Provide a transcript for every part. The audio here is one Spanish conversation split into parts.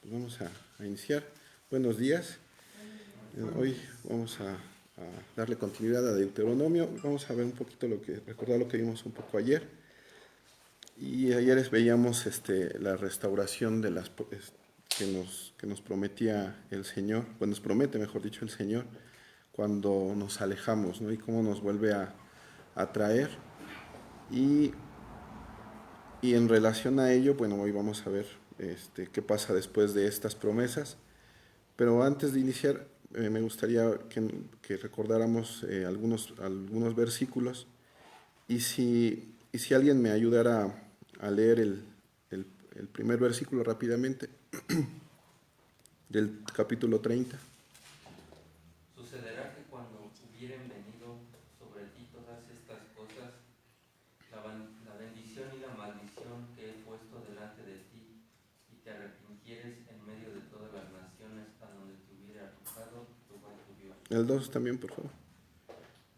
Pues vamos a iniciar. Buenos días. Hoy vamos a darle continuidad a Deuteronomio. Vamos a ver un poquito recordar lo que vimos un poco ayer. Y ayer veíamos la restauración de que nos prometía el Señor, bueno, nos promete, mejor dicho, el Señor, cuando nos alejamos, ¿no? Y cómo nos vuelve a traer. Y en relación a ello, bueno, hoy vamos a ver qué pasa después de estas promesas. Pero antes de iniciar, me gustaría que recordáramos algunos versículos. Y si alguien me ayudara a leer el primer versículo rápidamente, del capítulo 30. Sucederá que cuando hubieren venido sobre ti todas estas cosas, la bendición y la maldición que he puesto delante de ti, y te arrepintieres en medio de todas las naciones a donde te hubiere arrojado Jehová tu Dios, El 2 también, por favor.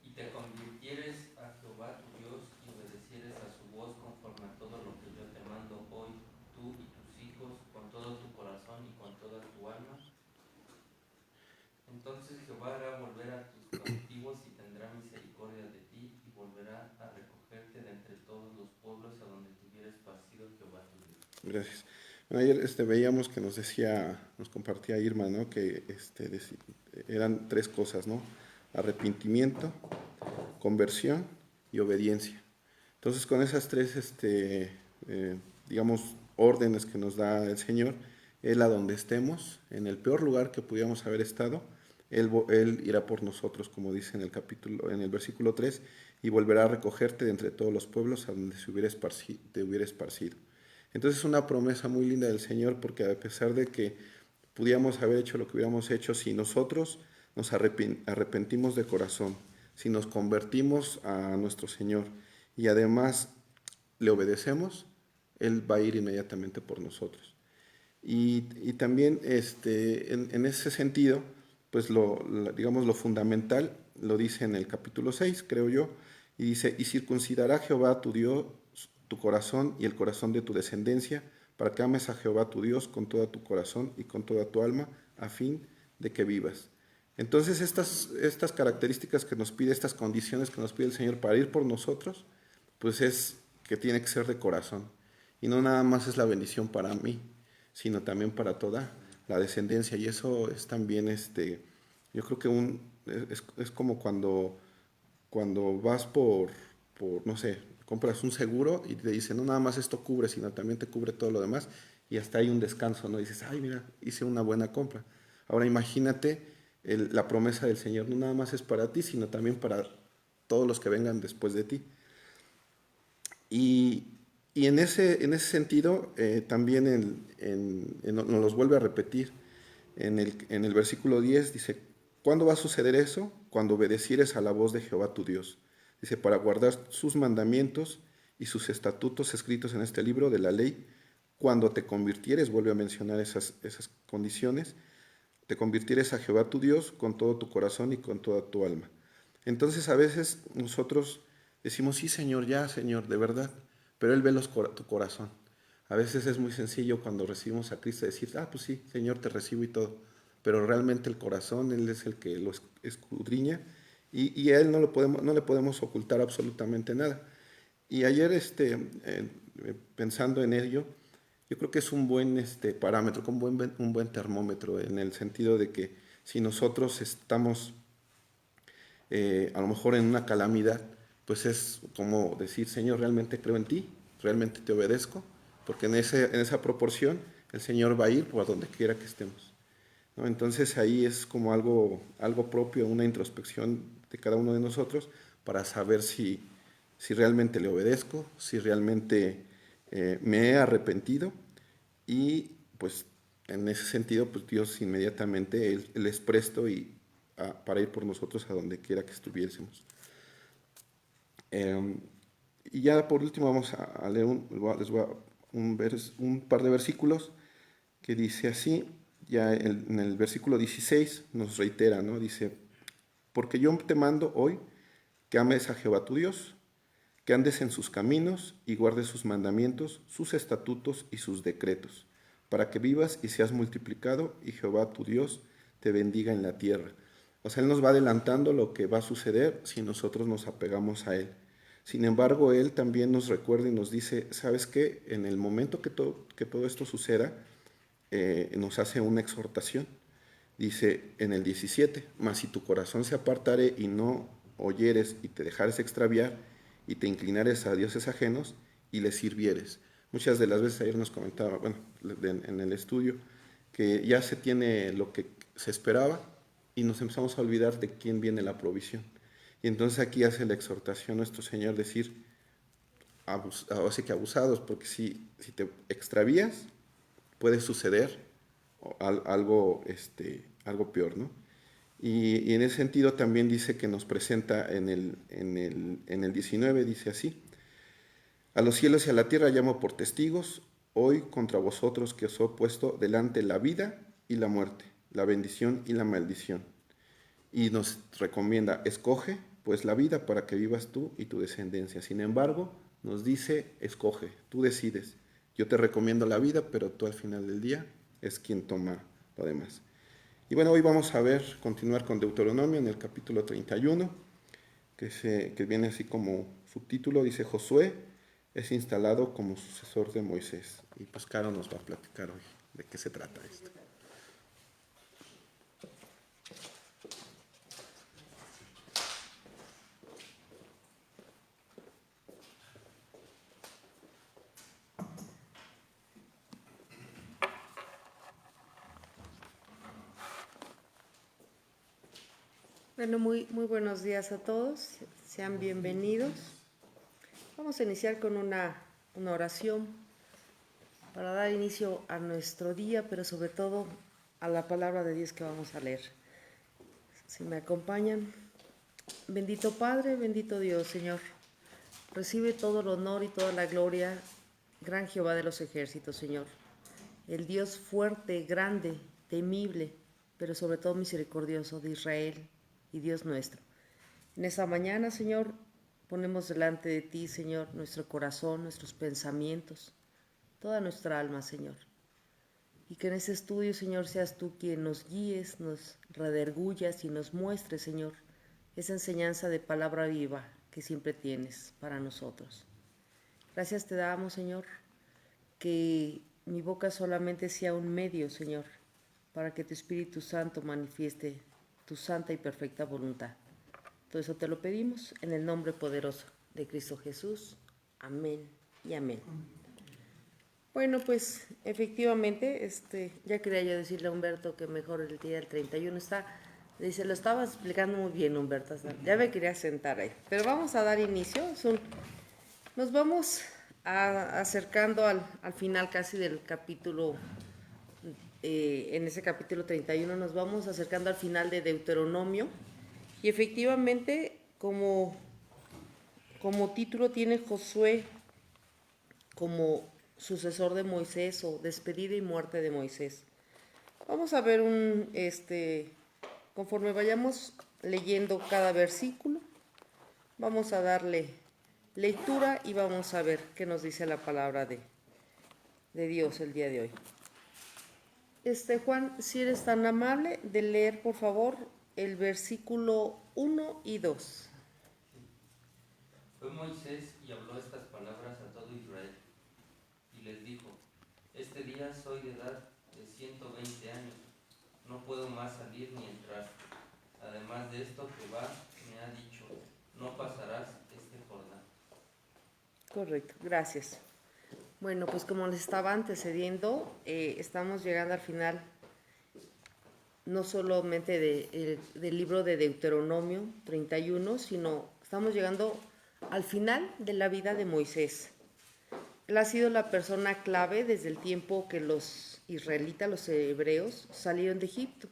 y te convirtieres a Jehová tu Dios y obedecieres a su voz conforme a todo lo que yo te mando hoy, tú y tus hijos, con todo tu corazón y con toda tu alma. Entonces Jehová hará volver a tus cautivos y tendrá misericordia de ti, y volverá a recogerte de entre todos los pueblos a donde te hubiera esparcido Jehová tu Dios. Gracias. Bueno, ayer veíamos que nos compartía Irma, ¿no? Que eran tres cosas, ¿no? Arrepentimiento, conversión y obediencia. Entonces, con esas tres, digamos, órdenes que nos da el Señor, Él a donde estemos, en el peor lugar que pudiéramos haber estado, Él irá por nosotros, como dice en el versículo 3, y volverá a recogerte de entre todos los pueblos a donde te hubiera esparcido. Entonces es una promesa muy linda del Señor, porque a pesar de que pudiéramos haber hecho lo que hubiéramos hecho, si nosotros nos arrepentimos de corazón, si nos convertimos a nuestro Señor y además le obedecemos, Él va a ir inmediatamente por nosotros. Y también en ese sentido, pues digamos lo fundamental lo dice en el capítulo 6, creo yo, y dice, y circuncidará Jehová tu Dios tu corazón y el corazón de tu descendencia, para que ames a Jehová tu Dios con todo tu corazón y con toda tu alma, a fin de que vivas. Entonces estas características que nos pide, estas condiciones que nos pide el Señor para ir por nosotros, pues es que tiene que ser de corazón. Y no nada más es la bendición para mí, sino también para toda la descendencia. Y eso es también, yo creo que es como cuando vas no sé, compras un seguro y te dicen, no nada más esto cubre, sino también te cubre todo lo demás. Y hasta hay un descanso, ¿no? Y dices, ay, mira, hice una buena compra. Ahora imagínate la promesa del Señor, no nada más es para ti, sino también para todos los que vengan después de ti. Y, y en ese sentido, también nos los vuelve a repetir. En el versículo 10 dice, ¿cuándo va a suceder eso? Cuando obedecieres a la voz de Jehová tu Dios. Dice, para guardar sus mandamientos y sus estatutos escritos en este libro de la ley, cuando te convirtieres, vuelve a mencionar esas condiciones, te convirtieres a Jehová tu Dios con todo tu corazón y con toda tu alma. Entonces a veces nosotros decimos, sí Señor, ya Señor, de verdad, pero Él ve tu corazón. A veces es muy sencillo cuando recibimos a Cristo decir, pues sí, Señor, te recibo y todo, pero realmente el corazón, Él es el que lo escudriña y a Él no le podemos ocultar absolutamente nada. Y ayer, pensando en ello, yo creo que es un buen parámetro, un buen termómetro, en el sentido de que si nosotros estamos a lo mejor en una calamidad, pues es como decir, Señor, realmente creo en ti, realmente te obedezco, porque en esa proporción el Señor va a ir por donde quiera que estemos, ¿no? Entonces ahí es como algo propio, una introspección de cada uno de nosotros para saber si realmente le obedezco, si realmente me he arrepentido y pues en ese sentido pues Dios inmediatamente Él es presto para ir por nosotros a donde quiera que estuviésemos. Eh, y ya por último vamos a leer les voy a un par de versículos que dice así, ya en el versículo 16 nos reitera, ¿no? Dice, porque yo te mando hoy que ames a Jehová tu Dios, que andes en sus caminos y guardes sus mandamientos, sus estatutos y sus decretos, para que vivas y seas multiplicado, y Jehová tu Dios te bendiga en la tierra. O sea, Él nos va adelantando lo que va a suceder si nosotros nos apegamos a Él. Sin embargo, Él también nos recuerda y nos dice, ¿sabes qué? En el momento que todo esto suceda, nos hace una exhortación. Dice en el 17, mas si tu corazón se apartare y no oyeres y te dejares extraviar y te inclinares a dioses ajenos y les sirvieres. Muchas de las veces ayer nos comentaba, bueno, en el estudio, que ya se tiene lo que se esperaba y nos empezamos a olvidar de quién viene la provisión. Y entonces aquí hace la exhortación nuestro Señor decir, así que abusados, porque si te extravías, puede suceder algo, algo peor, ¿no? Y en ese sentido también dice que nos presenta en el 19, dice así, a los cielos y a la tierra llamo por testigos, hoy contra vosotros que os he puesto delante la vida y la muerte, la bendición y la maldición. Y nos recomienda, escoge pues la vida para que vivas tú y tu descendencia. Sin embargo, nos dice, escoge, tú decides. Yo te recomiendo la vida, pero tú al final del día es quien toma lo demás. Y bueno, hoy vamos a continuar con Deuteronomio en el capítulo 31, que viene así como subtítulo, dice Josué es instalado como sucesor de Moisés. Y pues Caro nos va a platicar hoy de qué se trata esto. Bueno, muy buenos días a todos, sean bienvenidos. Vamos a iniciar con una oración para dar inicio a nuestro día, pero sobre todo a la palabra de Dios que vamos a leer. Si me acompañan, bendito Padre, bendito Dios, Señor, recibe todo el honor y toda la gloria, gran Jehová de los ejércitos, Señor, el Dios fuerte, grande, temible, pero sobre todo misericordioso de Israel y Dios nuestro. En esta mañana, Señor, ponemos delante de ti, Señor, nuestro corazón, nuestros pensamientos, toda nuestra alma, Señor. Y que en este estudio, Señor, seas tú quien nos guíes, nos redarguyas y nos muestres, Señor, esa enseñanza de palabra viva que siempre tienes para nosotros. Gracias te damos, Señor, que mi boca solamente sea un medio, Señor, para que tu Espíritu Santo manifieste tu santa y perfecta voluntad. Todo eso te lo pedimos en el nombre poderoso de Cristo Jesús. Amén y amén. Bueno, pues efectivamente, ya quería yo decirle a Humberto que mejor el día del 31 está. Dice, lo estaba explicando muy bien, Humberto. Ya me quería sentar ahí. Pero vamos a dar inicio. Nos vamos acercando al final casi del capítulo. En ese capítulo 31 nos vamos acercando al final de Deuteronomio. Y efectivamente, como título tiene Josué como sucesor de Moisés o despedida y muerte de Moisés. Vamos a ver conforme vayamos leyendo cada versículo, vamos a darle lectura y vamos a ver qué nos dice la palabra de Dios el día de hoy. Juan, si eres tan amable de leer, por favor, el versículo 1 y 2. Fue Moisés y habló estas palabras a todo Israel, y les dijo, este día soy de edad de 120 años, no puedo más salir ni entrar. Además de esto, Jehová me ha dicho, no pasarás este Jordán. Correcto, gracias. Bueno, pues como les estaba antecediendo, estamos llegando al final, no solamente del libro de Deuteronomio 31, sino estamos llegando al final de la vida de Moisés. Él ha sido la persona clave desde el tiempo que los israelitas, los hebreos, salieron de Egipto.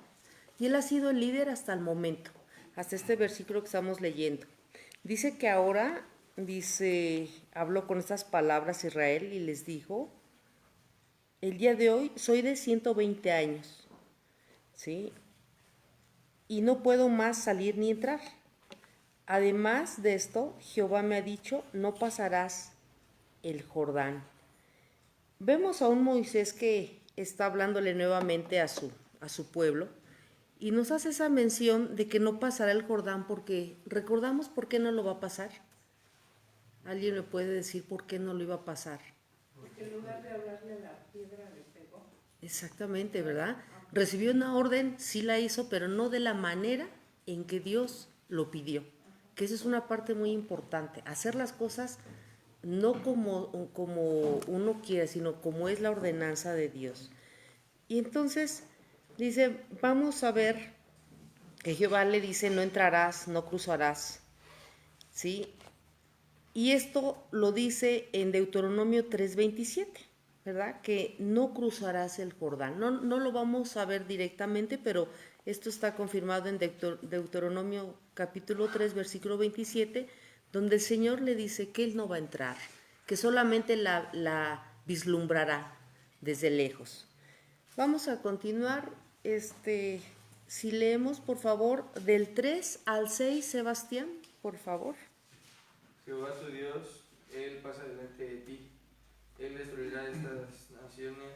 Y él ha sido el líder hasta el momento, hasta este versículo que estamos leyendo. Dice que ahora, habló con estas palabras Israel y les dijo, el día de hoy soy de 120 años, ¿sí? Y no puedo más salir ni entrar. Además de esto, Jehová me ha dicho, no pasarás el Jordán. Vemos a un Moisés que está hablándole nuevamente a su pueblo y nos hace esa mención de que no pasará el Jordán porque recordamos por qué no lo va a pasar. ¿Alguien me puede decir por qué no lo iba a pasar? Porque en lugar de hablarle a la piedra le pegó. Exactamente, ¿verdad? Recibió una orden, sí la hizo, pero no de la manera en que Dios lo pidió. Que esa es una parte muy importante. Hacer las cosas no como uno quiere, sino como es la ordenanza de Dios. Y entonces dice, vamos a ver que Jehová le dice, no entrarás, no cruzarás, ¿sí? Y esto lo dice en Deuteronomio 3:27, ¿verdad? Que no cruzarás el Jordán. No lo vamos a ver directamente, pero esto está confirmado en Deuteronomio capítulo 3, versículo 27, donde el Señor le dice que Él no va a entrar, que solamente la vislumbrará desde lejos. Vamos a continuar, si leemos, por favor, del 3 al 6, Sebastián, por favor. Jehová tu Dios, Él pasa delante de ti. Él destruirá estas naciones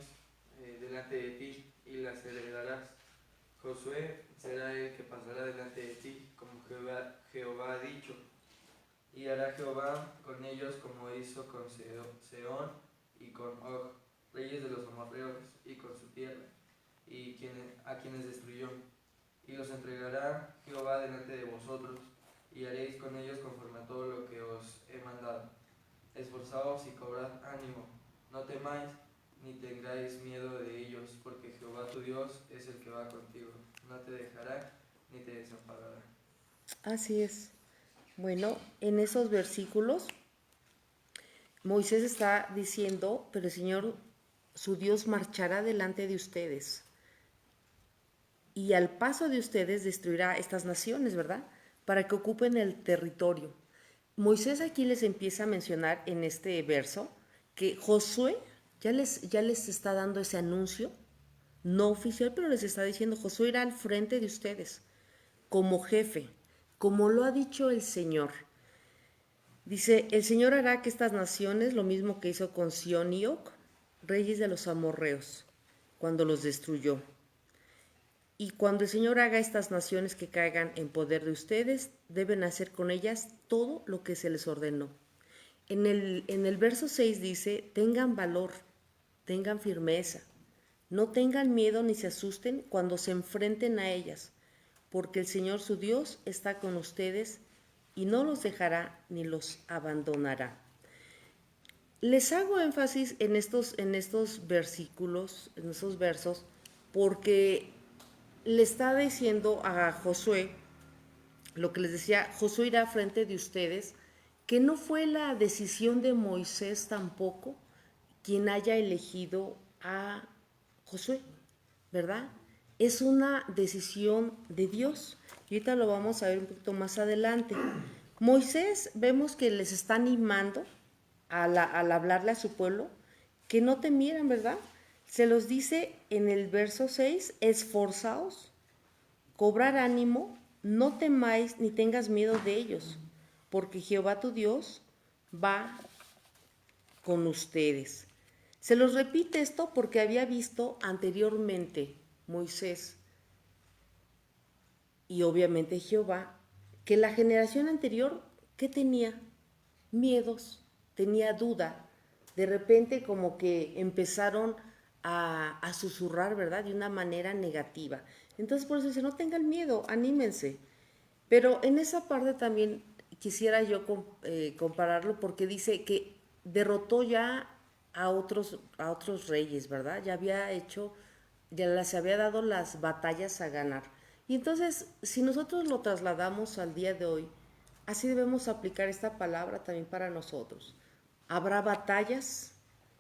delante de ti y las heredarás. Josué será el que pasará delante de ti, como Jehová ha dicho. Y hará Jehová con ellos como hizo con Sehón y con Og, reyes de los amorreos, y con su tierra, a quienes destruyó. Y los entregará Jehová delante de vosotros, y haréis con ellos conforme a todo lo que os he mandado. Esforzaos y cobrad ánimo, no temáis ni tengáis miedo de ellos, porque Jehová tu Dios es el que va contigo, no te dejará ni te desamparará. Así es. Bueno, en esos versículos Moisés está diciendo, pero el Señor, su Dios, marchará delante de ustedes y al paso de ustedes destruirá estas naciones, ¿verdad? Para que ocupen el territorio. Moisés aquí les empieza a mencionar en este verso que Josué ya les está dando ese anuncio, no oficial, pero les está diciendo, Josué irá al frente de ustedes como jefe, como lo ha dicho el Señor. Dice, el Señor hará que estas naciones, lo mismo que hizo con Sihón y Og, reyes de los amorreos, cuando los destruyó. Y cuando el Señor haga estas naciones que caigan en poder de ustedes, deben hacer con ellas todo lo que se les ordenó. En el verso 6 dice, tengan valor, tengan firmeza, no tengan miedo ni se asusten cuando se enfrenten a ellas, porque el Señor su Dios está con ustedes y no los dejará ni los abandonará. Les hago énfasis en estos versículos, en estos versos, porque le está diciendo a Josué, lo que les decía, Josué irá frente de ustedes, que no fue la decisión de Moisés tampoco quien haya elegido a Josué, ¿verdad? Es una decisión de Dios. Y ahorita lo vamos a ver un poquito más adelante. Moisés vemos que les está animando al hablarle a su pueblo que no temieran, ¿verdad? Se los dice en el verso 6, esforzaos, cobrar ánimo, no temáis ni tengas miedo de ellos, porque Jehová tu Dios va con ustedes. Se los repite esto porque había visto anteriormente Moisés y obviamente Jehová que la generación anterior, ¿qué tenía? Miedos, tenía duda. De repente como que empezaron a susurrar, ¿verdad? De una manera negativa. Entonces por eso dice, no tengan miedo, anímense. Pero en esa parte también quisiera yo compararlo porque dice que derrotó ya a otros reyes, ¿verdad? Ya les había dado las batallas a ganar. Y entonces, si nosotros lo trasladamos al día de hoy, así debemos aplicar esta palabra también para nosotros. Habrá batallas,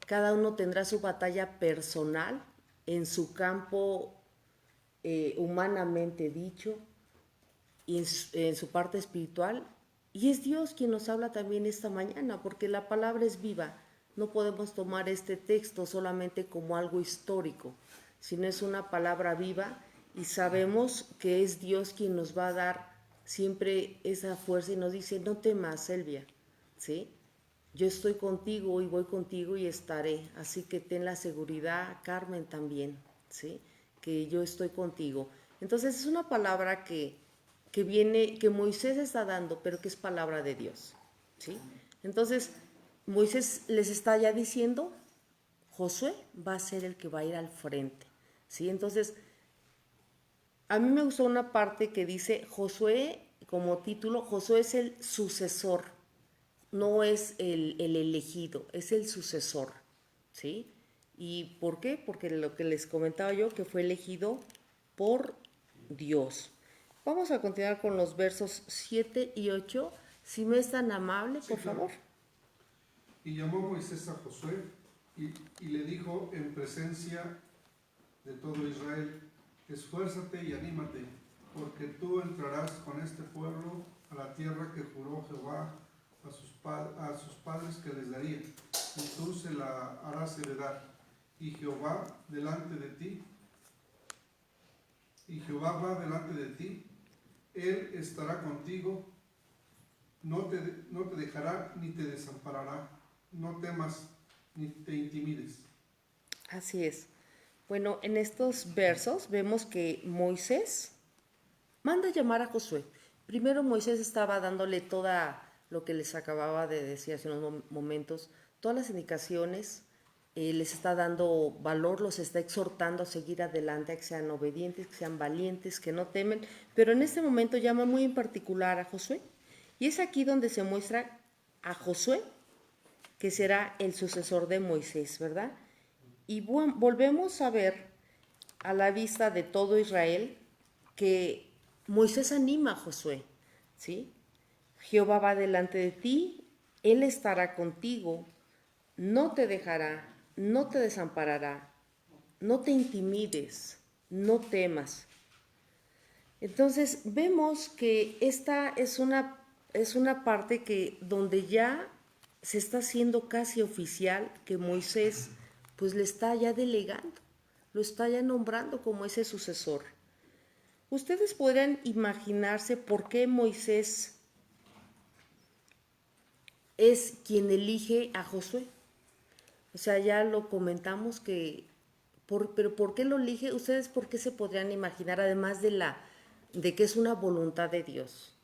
cada uno tendrá su batalla personal en su campo humanamente dicho y en su parte espiritual. Y es Dios quien nos habla también esta mañana, porque la palabra es viva. No podemos tomar este texto solamente como algo histórico, sino es una palabra viva y sabemos que es Dios quien nos va a dar siempre esa fuerza y nos dice, no temas, Selvia, ¿sí? yo estoy contigo y voy contigo y estaré. Así que ten la seguridad, Carmen también, ¿sí? Que yo estoy contigo. Entonces es una palabra que viene, que Moisés está dando, pero que es palabra de Dios, ¿sí? Entonces Moisés les está ya diciendo, Josué va a ser el que va a ir al frente, ¿sí? Entonces, a mí me gustó una parte que dice Josué, como título, Josué es el sucesor, no es el elegido, es el sucesor, ¿sí? ¿Y por qué? Porque lo que les comentaba yo, que fue elegido por Dios. Vamos a continuar con los versos 7 y 8. Si me es tan amable, Sí, por claro. favor. Y llamó Moisés a Josué y le dijo en presencia de todo Israel, esfuérzate y anímate, porque tú entrarás con este pueblo a la tierra que juró Jehová a sus padres que les daría, y tú se la harás heredar. Y Jehová delante de ti, y Jehová va delante de ti, Él estará contigo, no te dejará ni te desamparará, no temas ni te intimides. Así es. Bueno, en estos versos vemos que Moisés manda llamar a Josué. Primero Moisés estaba dándole toda lo que les acababa de decir hace unos momentos, todas las indicaciones, les está dando valor, los está exhortando a seguir adelante, a que sean obedientes, que sean valientes, que no temen, pero en este momento llama muy en particular a Josué. Y es aquí donde se muestra a Josué, que será el sucesor de Moisés, ¿verdad? Y volvemos a ver a la vista de todo Israel que Moisés anima a Josué, ¿sí? Jehová va delante de ti, Él estará contigo, no te dejará, no te desamparará, no te intimides, no temas. Entonces vemos que esta es una parte que donde ya se está haciendo casi oficial que Moisés pues le está ya delegando, lo está ya nombrando como ese sucesor. Ustedes podrían imaginarse por qué Moisés es quien elige a Josué. O sea, ya lo comentamos que, pero ¿por qué lo elige? Ustedes por qué se podrían imaginar, además de que es una voluntad de Dios.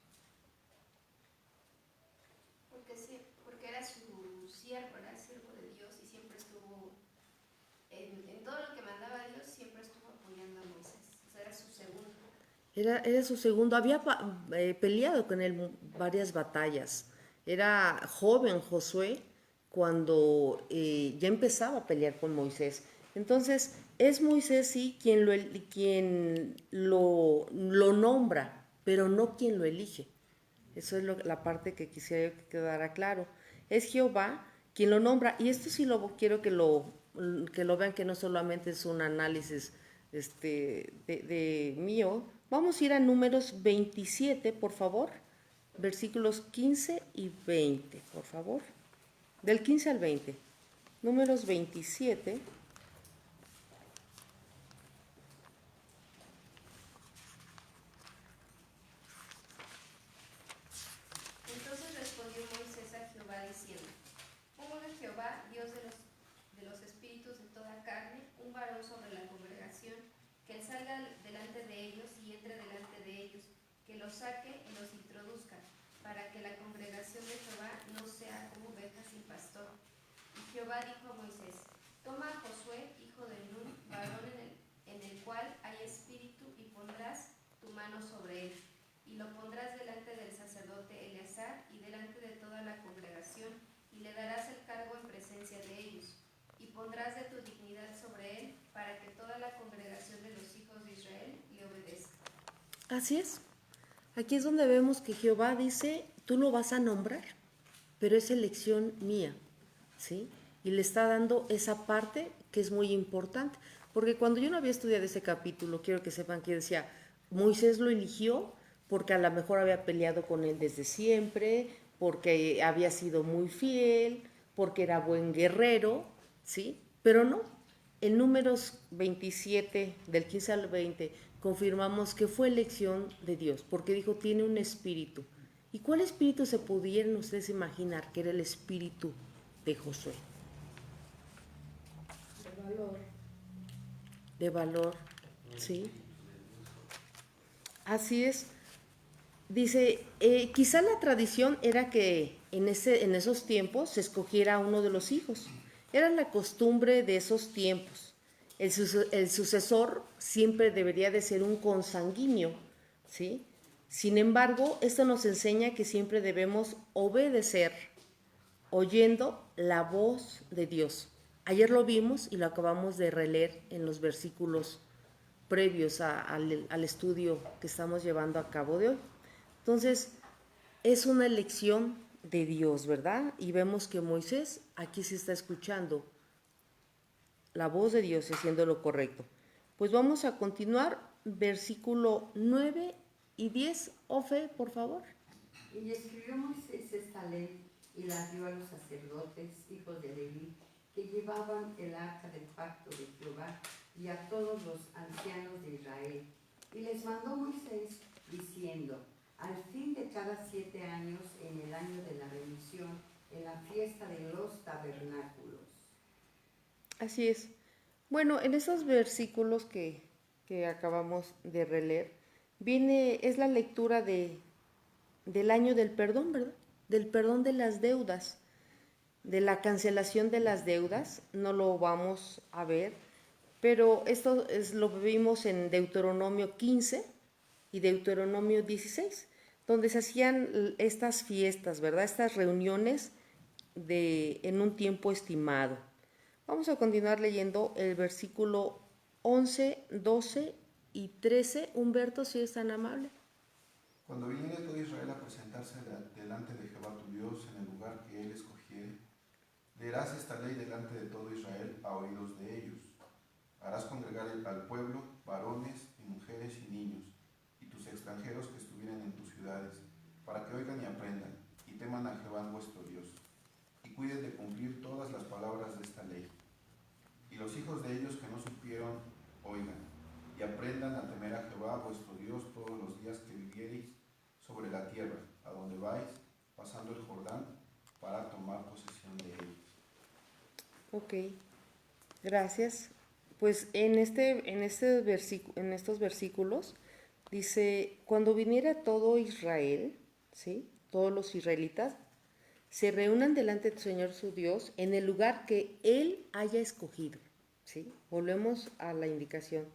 Porque, sí, porque era su siervo, era siervo de Dios y siempre estuvo, en todo lo que mandaba Dios, siempre estuvo apoyando a Moisés. O sea, era su segundo. Era su segundo, había peleado con él varias batallas. Era joven Josué cuando ya empezaba a pelear con Moisés. Entonces, es Moisés sí quien lo nombra, pero no quien lo elige. Eso es la parte que quisiera que quedara claro. Es Jehová quien lo nombra. Y esto sí quiero que lo vean, que no solamente es un análisis de mío. Vamos a ir a Números 27, por favor. Versículos 15 y 20, por favor. Del 15 al 20. Números 27. Entonces respondió Moisés a Jehová diciendo, pongo de Jehová, Dios de los espíritus de toda carne, un varón sobre la congregación, que él salga delante de ellos y entre delante de ellos, que los saque y los introduzca, para que la congregación de Jehová no sea como ovejas sin pastor. Y Jehová dijo a Moisés, toma a Josué, hijo de Nun, varón en el cual hay espíritu, y pondrás tu mano sobre él, y lo pondrás delante del sacerdote Eleazar y delante de toda la congregación, y le darás el cargo en presencia de ellos, y pondrás de tu dignidad sobre él, para que toda la congregación de los hijos de Israel le obedezca. Así es. Aquí es donde vemos que Jehová dice, tú lo vas a nombrar, pero es elección mía, ¿sí? Y le está dando esa parte que es muy importante, porque cuando yo no había estudiado ese capítulo, quiero que sepan que decía, Moisés lo eligió porque a lo mejor había peleado con él desde siempre, porque había sido muy fiel, porque era buen guerrero, ¿sí? Pero no, en Números 27, del 15 al 20, confirmamos que fue elección de Dios, porque dijo, tiene un espíritu. ¿Y cuál espíritu se pudieran ustedes imaginar que era el espíritu de Josué? De valor. De valor, ¿sí? Así es. Dice, quizá la tradición era que en esos tiempos se escogiera a uno de los hijos. Era la costumbre de esos tiempos. El sucesor siempre debería de ser un consanguíneo, ¿sí? Sin embargo, esto nos enseña que siempre debemos obedecer oyendo la voz de Dios. Ayer lo vimos y lo acabamos de releer en los versículos previos al estudio que estamos llevando a cabo de hoy. Entonces, es una elección de Dios, ¿verdad? Y vemos que Moisés aquí se está escuchando la voz de Dios haciendo lo correcto. Pues vamos a continuar, versículo 9 y 10. Ofe, por favor. Y escribió Moisés esta ley y la dio a los sacerdotes, hijos de Leví, que llevaban el arca del pacto de Jehová, y a todos los ancianos de Israel. Y les mandó Moisés diciendo: al fin de cada 7 años, en el año de la remisión, en la fiesta de los tabernáculos. Así es. Bueno, en esos versículos que acabamos de releer, es la lectura del año del perdón, ¿verdad? Del perdón de las deudas, de la cancelación de las deudas. No lo vamos a ver, pero lo vimos en Deuteronomio 15 y Deuteronomio 16, donde se hacían estas fiestas, ¿verdad? Estas reuniones en un tiempo estimado. Vamos a continuar leyendo el versículo 11, 12 y 13. Humberto, si es tan amable. Cuando viniere todo Israel a presentarse delante de Jehová tu Dios en el lugar que él escogiere, leerás esta ley delante de todo Israel a oídos de ellos. Harás congregar al pueblo, varones y mujeres y niños, y tus extranjeros que estuvieren en tus ciudades, para que oigan y aprendan, y teman a Jehová vuestro Dios, y cuiden de cumplir todas las palabras de esta ley. Y los hijos de ellos que no supieron, oigan, y aprendan a temer a Jehová vuestro Dios todos los días que viviereis sobre la tierra, a donde vais, pasando el Jordán, para tomar posesión de ella. Ok, gracias. Pues en estos versículos dice, cuando viniera todo Israel, ¿sí? Todos los israelitas, se reúnan delante del Señor su Dios en el lugar que Él haya escogido, ¿sí? Volvemos a la indicación.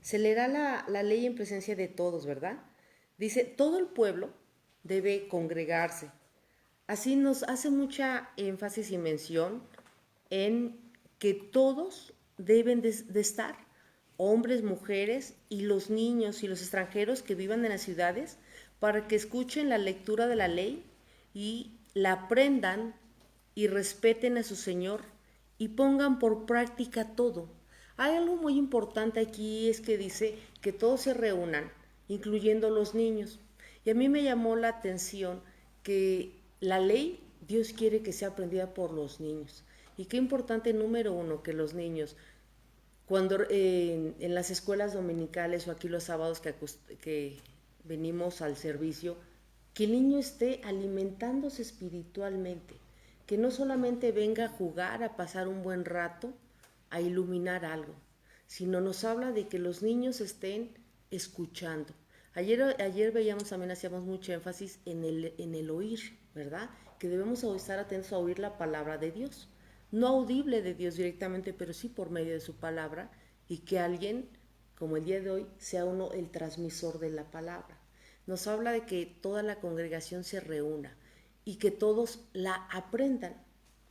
Se leerá la ley en presencia de todos, ¿verdad? Dice, todo el pueblo debe congregarse. Así nos hace mucha énfasis y mención en que todos deben de estar, hombres, mujeres y los niños y los extranjeros que vivan en las ciudades, para que escuchen la lectura de la ley y la aprendan y respeten a su Señor y pongan por práctica todo. Hay algo muy importante aquí, es que dice que todos se reúnan, incluyendo los niños. Y a mí me llamó la atención que la ley Dios quiere que sea aprendida por los niños. Y qué importante, número uno, que los niños, cuando en las escuelas dominicales o aquí los sábados que venimos al servicio, que el niño esté alimentándose espiritualmente, que no solamente venga a jugar, a pasar un buen rato, a iluminar algo, sino nos habla de que los niños estén escuchando. Ayer veíamos, también hacíamos mucho énfasis en el oír, ¿verdad? Que debemos estar atentos a oír la palabra de Dios. No audible de Dios directamente, pero sí por medio de su palabra, y que alguien, como el día de hoy, sea uno el transmisor de la palabra. Nos habla de que toda la congregación se reúna y que todos la aprendan,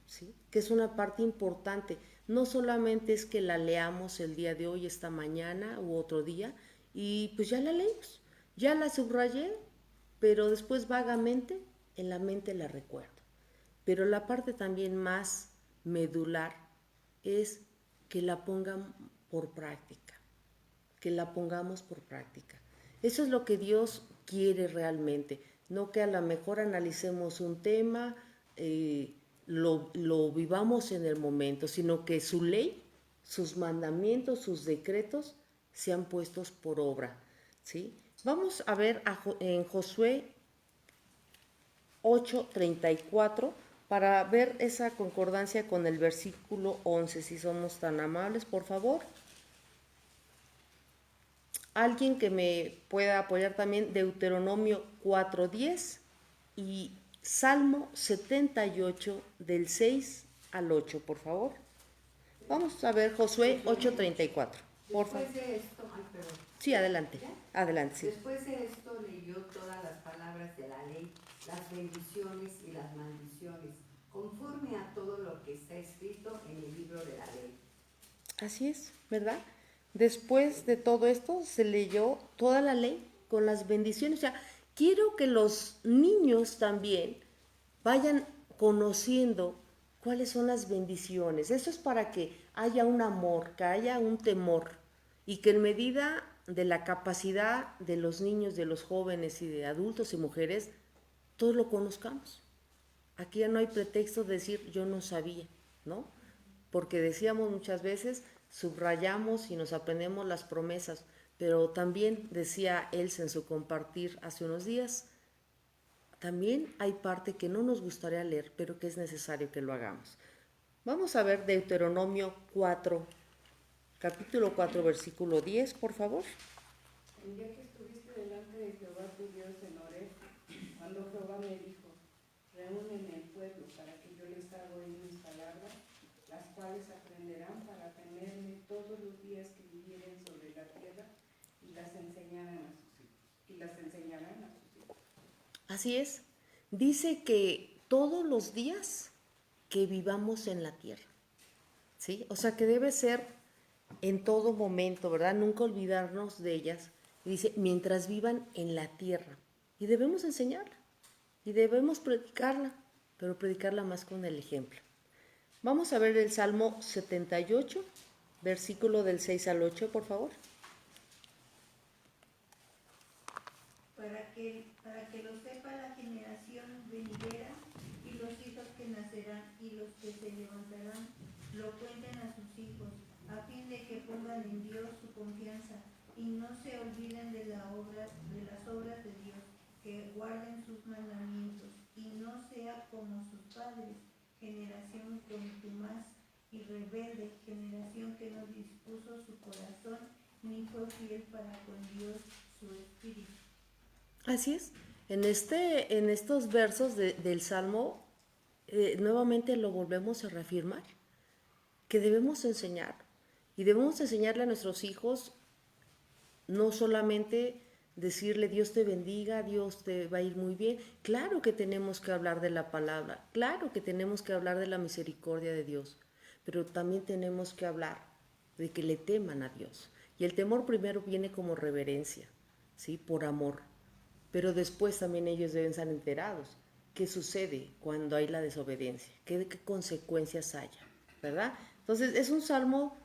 ¿sí? Que es una parte importante. No solamente es que la leamos el día de hoy, esta mañana u otro día, y pues ya la leímos, ya la subrayé, pero después vagamente en la mente la recuerdo. Pero la parte también más medular es que la pongan por práctica, que la pongamos por práctica. Eso es lo que Dios quiere realmente, no que a lo mejor analicemos un tema, lo vivamos en el momento, sino que su ley, sus mandamientos, sus decretos sean puestos por obra, ¿sí? Vamos a ver en Josué 8:34 para ver esa concordancia con el versículo 11, si somos tan amables, por favor. Alguien que me pueda apoyar también, Deuteronomio 4:10 y Salmo 78 del 6 al 8, por favor. Vamos a ver Josué 8:34, por favor. Después de esto, ay, perdón. Sí, adelante, ¿Ya? adelante, sí. Después de esto leyó todas las palabras de la ley, las bendiciones y las maldiciones, conforme a todo lo que está escrito en el libro de la ley. Así es, ¿verdad? Después de todo esto se leyó toda la ley con las bendiciones. O sea, quiero que los niños también vayan conociendo cuáles son las bendiciones. Eso es para que haya un amor, que haya un temor y que en medida de la capacidad de los niños, de los jóvenes y de adultos y mujeres, todos lo conozcamos. Aquí ya no hay pretexto de decir yo no sabía, ¿no? Porque decíamos muchas veces, subrayamos y nos aprendemos las promesas, pero también decía Elsa en su compartir hace unos días, también hay parte que no nos gustaría leer, pero que es necesario que lo hagamos. Vamos a ver Deuteronomio 4, capítulo 4, versículo 10, por favor. El día que estuviste delante de Jehová tu Dios en Horeb, cuando Jehová me dijo, reúnen el pueblo para que yo les haga oír mis palabras, las cuales aprenderán para temerme todos los días que vivieren sobre la tierra y las enseñarán a sus hijos. Así es. Dice que todos los días que vivamos en la tierra, ¿sí? O sea que debe ser en todo momento, ¿verdad? Nunca olvidarnos de ellas. Y dice, mientras vivan en la tierra. Y debemos enseñarla. Y debemos predicarla, pero predicarla más con el ejemplo. Vamos a ver el Salmo 78, versículo del 6 al 8, por favor. Para que lo sepa la generación venidera y los hijos que nacerán y los que se levantarán, lo cuenten a sus hijos, a fin de que pongan en Dios su confianza y no se olviden de las obras de Dios, que guarden sus mandamientos y no sea como sus padres, generación contumaz y rebelde, generación que no dispuso su corazón ni fue fiel para con Dios su espíritu. Así es. En estos versos del Salmo, nuevamente lo volvemos a reafirmar, que debemos enseñar. Y debemos enseñarle a nuestros hijos, no solamente decirle Dios te bendiga, Dios te va a ir muy bien. Claro que tenemos que hablar de la palabra, claro que tenemos que hablar de la misericordia de Dios, pero también tenemos que hablar de que le teman a Dios. Y el temor primero viene como reverencia, ¿sí? Por amor. Pero después también ellos deben estar enterados qué sucede cuando hay la desobediencia, qué consecuencias haya, ¿verdad? Entonces es un salmo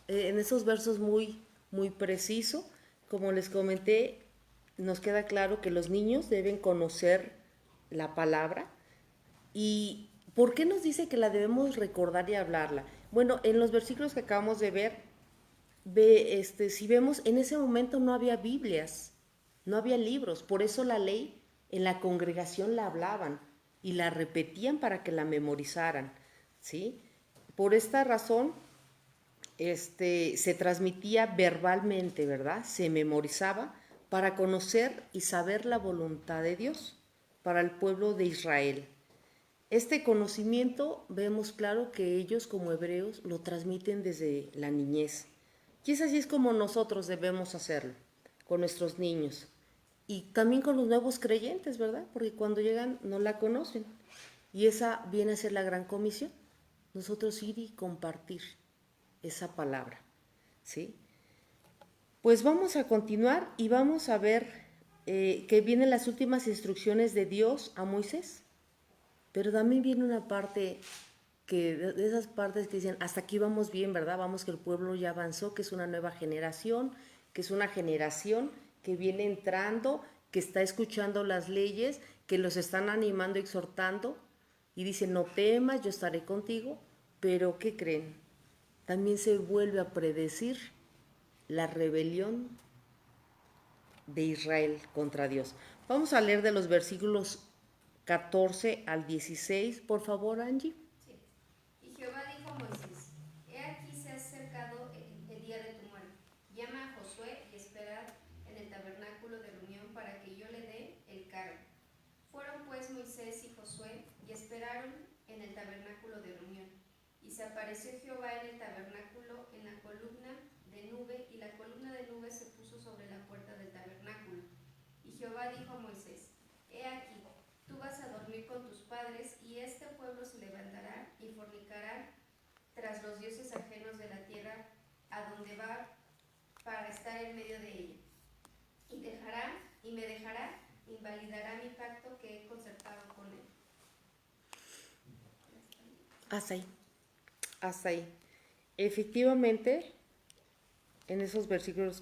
en esos versos muy, muy preciso. Como les comenté, nos queda claro que los niños deben conocer la palabra. ¿Y por qué nos dice que la debemos recordar y hablarla? Bueno, en los versículos que acabamos de ver, si vemos, en ese momento no había Biblias, no había libros, por eso la ley en la congregación la hablaban y la repetían para que la memorizaran, ¿sí? Por esta razón, se transmitía verbalmente, ¿verdad? Se memorizaba para conocer y saber la voluntad de Dios para el pueblo de Israel. Este conocimiento vemos claro que ellos como hebreos lo transmiten desde la niñez. Y es así es como nosotros debemos hacerlo con nuestros niños. Y también con los nuevos creyentes, ¿verdad? Porque cuando llegan no la conocen. Y esa viene a ser la gran comisión. Nosotros ir y compartir esa palabra, ¿sí? Pues vamos a continuar y vamos a ver que vienen las últimas instrucciones de Dios a Moisés. Pero también viene una parte de esas partes que dicen, hasta aquí vamos bien, ¿verdad? Vamos que el pueblo ya avanzó, que es una nueva generación, que es una generación que viene entrando, que está escuchando las leyes, que los están animando, exhortando, y dice, no temas, yo estaré contigo, pero ¿qué creen? También se vuelve a predecir la rebelión de Israel contra Dios. Vamos a leer de los versículos 14 al 16. Por favor, Angie. Sí. Y Jehová dijo a Moisés, he aquí se ha acercado el día de tu muerte. Llama a Josué y esperad en el tabernáculo de reunión para que yo le dé el cargo. Fueron pues Moisés y Josué y esperaron en el tabernáculo de reunión. Y se apareció Jehová en el tabernáculo en la columna de nube, y la columna de nube se puso sobre la puerta del tabernáculo. Y Jehová dijo a Moisés, he aquí, tú vas a dormir con tus padres, y este pueblo se levantará y fornicará tras los dioses ajenos de la tierra a donde va para estar en medio de ella. Y me dejará, invalidará mi pacto que he concertado con él. Hasta ahí. Hasta ahí. Efectivamente, en esos versos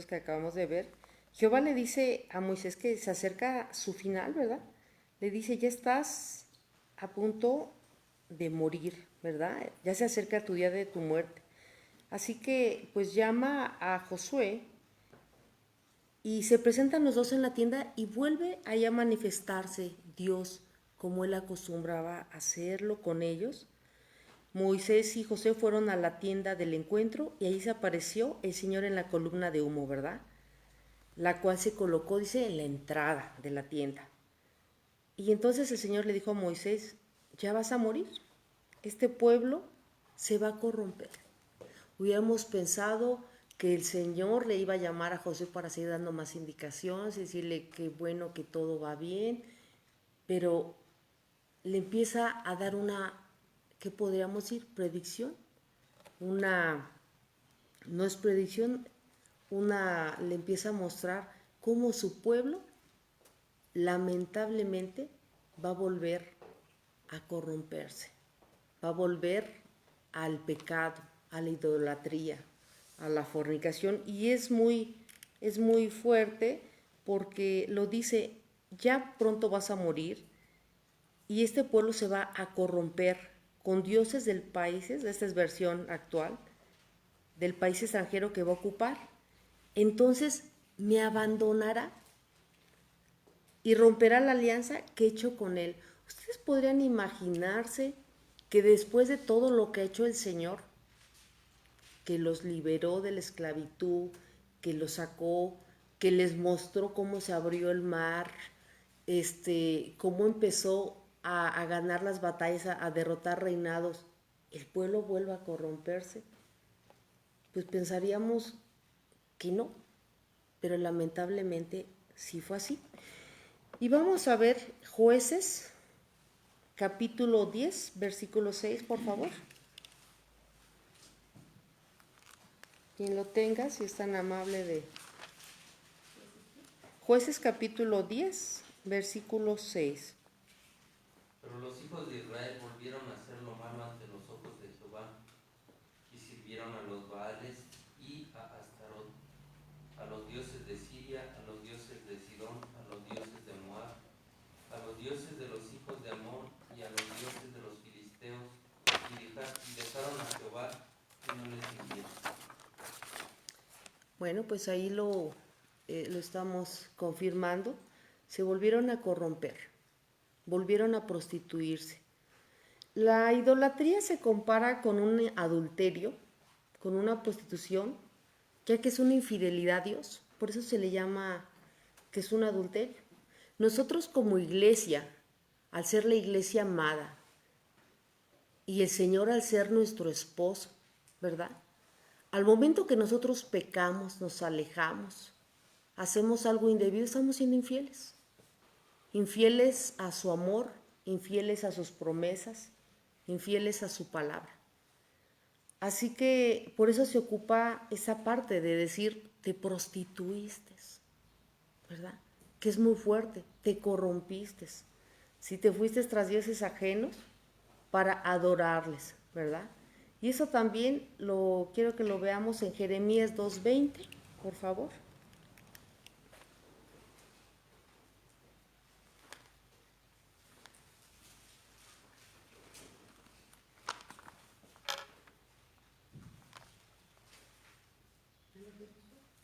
que acabamos de ver, Jehová le dice a Moisés que se acerca su final, ¿verdad? Le dice, ya estás a punto de morir, ¿verdad? Ya se acerca tu día de tu muerte. Así que, pues llama a Josué y se presentan los dos en la tienda y vuelve ahí a manifestarse Dios como él acostumbraba a hacerlo con ellos. Moisés y José fueron a la tienda del encuentro y ahí se apareció el Señor en la columna de humo, ¿verdad? La cual se colocó, dice, en la entrada de la tienda. Y entonces el Señor le dijo a Moisés, ya vas a morir, este pueblo se va a corromper. Hubiéramos pensado que el Señor le iba a llamar a José para seguir dando más indicaciones, decirle que bueno, que todo va bien, pero le empieza a dar una, ¿qué podríamos decir? Predicción. No es predicción, le empieza a mostrar cómo su pueblo lamentablemente va a volver a corromperse, va a volver al pecado, a la idolatría, a la fornicación, y es muy fuerte porque lo dice, ya pronto vas a morir y este pueblo se va a corromper con dioses del país, esta es versión actual, del país extranjero que va a ocupar. Entonces me abandonará y romperá la alianza que he hecho con él. Ustedes podrían imaginarse que después de todo lo que ha hecho el Señor, que los liberó de la esclavitud, que los sacó, que les mostró cómo se abrió el mar, cómo empezó a ganar las batallas, a derrotar reinados, el pueblo vuelve a corromperse, pues pensaríamos que no, pero lamentablemente sí fue así. Y vamos a ver Jueces, capítulo 10, versículo 6, por favor. Quien lo tenga, si es tan amable de... Jueces, capítulo 10, versículo 6. Pero los hijos de Israel volvieron a hacer lo malo ante los ojos de Jehová, y sirvieron a los Baales y a Astarot, a los dioses de Siria, a los dioses de Sidón, a los dioses de Moab, a los dioses de los hijos de Amón y a los dioses de los filisteos, y dejaron a Jehová y no les sirvieron. Bueno, pues ahí lo estamos confirmando. Se volvieron a corromper, volvieron a prostituirse. La idolatría se compara con un adulterio, con una prostitución, ya que es una infidelidad a Dios. Por eso se le llama que es un adulterio. Nosotros como iglesia, al ser la iglesia amada y el Señor al ser nuestro esposo, ¿verdad? Al momento que nosotros pecamos, nos alejamos, hacemos algo indebido, estamos siendo infieles. Infieles a su amor, infieles a sus promesas, infieles a su palabra. Así que por eso se ocupa esa parte de decir, te prostituiste, ¿verdad? Que es muy fuerte, te corrompiste. Si te fuiste tras dioses ajenos para adorarles, ¿verdad? Y eso también quiero que lo veamos en Jeremías 2:20, por favor.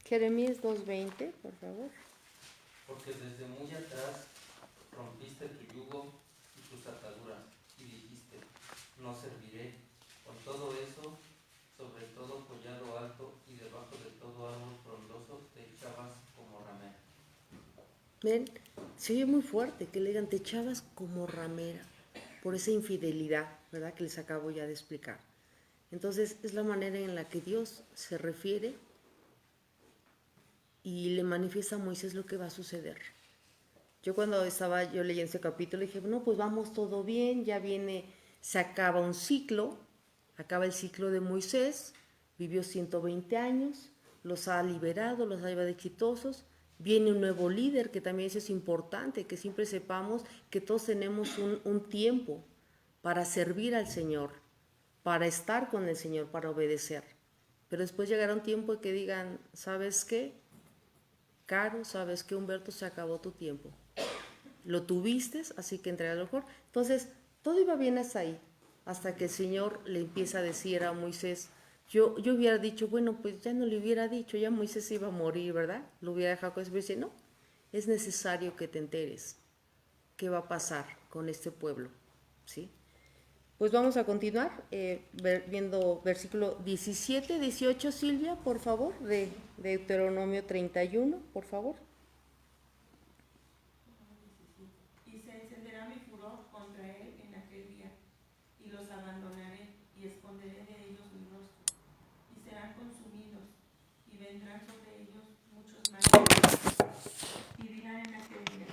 Jeremías 2:20, por favor. Porque desde muy atrás rompiste tu yugo y tus ataduras, y dijiste, no serviré. Con todo eso, sobre todo collado alto y debajo de todo árbol frondoso, te echabas como ramera. Ven, se oye muy fuerte que le digan, te echabas como ramera, por esa infidelidad, ¿verdad? Que les acabo ya de explicar. Entonces, es la manera en la que Dios se refiere y le manifiesta a Moisés lo que va a suceder. Yo cuando estaba yo leyendo ese capítulo dije, no, pues vamos todo bien, ya viene, se acaba un ciclo, acaba el ciclo de Moisés, vivió 120 años, los ha liberado, los ha llevado exitosos, viene un nuevo líder, que también eso es importante, que siempre sepamos que todos tenemos un tiempo para servir al Señor, para estar con el Señor, para obedecer. Pero después llegará un tiempo en que digan, ¿sabes qué? Caro, ¿sabes qué, Humberto? Se acabó tu tiempo. Lo tuviste, así que entrega lo mejor. Entonces, todo iba bien hasta ahí, hasta que el Señor le empieza a decir a Moisés, yo hubiera dicho, bueno, pues ya no le hubiera dicho, ya Moisés iba a morir, ¿verdad? Lo hubiera dejado con eso, pero dice, no, es necesario que te enteres qué va a pasar con este pueblo, ¿sí? Pues vamos a continuar viendo versículo 17, 18, Silvia, por favor, de Deuteronomio 31, por favor. Y se encenderá mi furor contra él en aquel día, y los abandonaré, y esconderé de ellos mi rostro, y serán consumidos, y vendrán sobre ellos muchos males, y dirán en aquel día,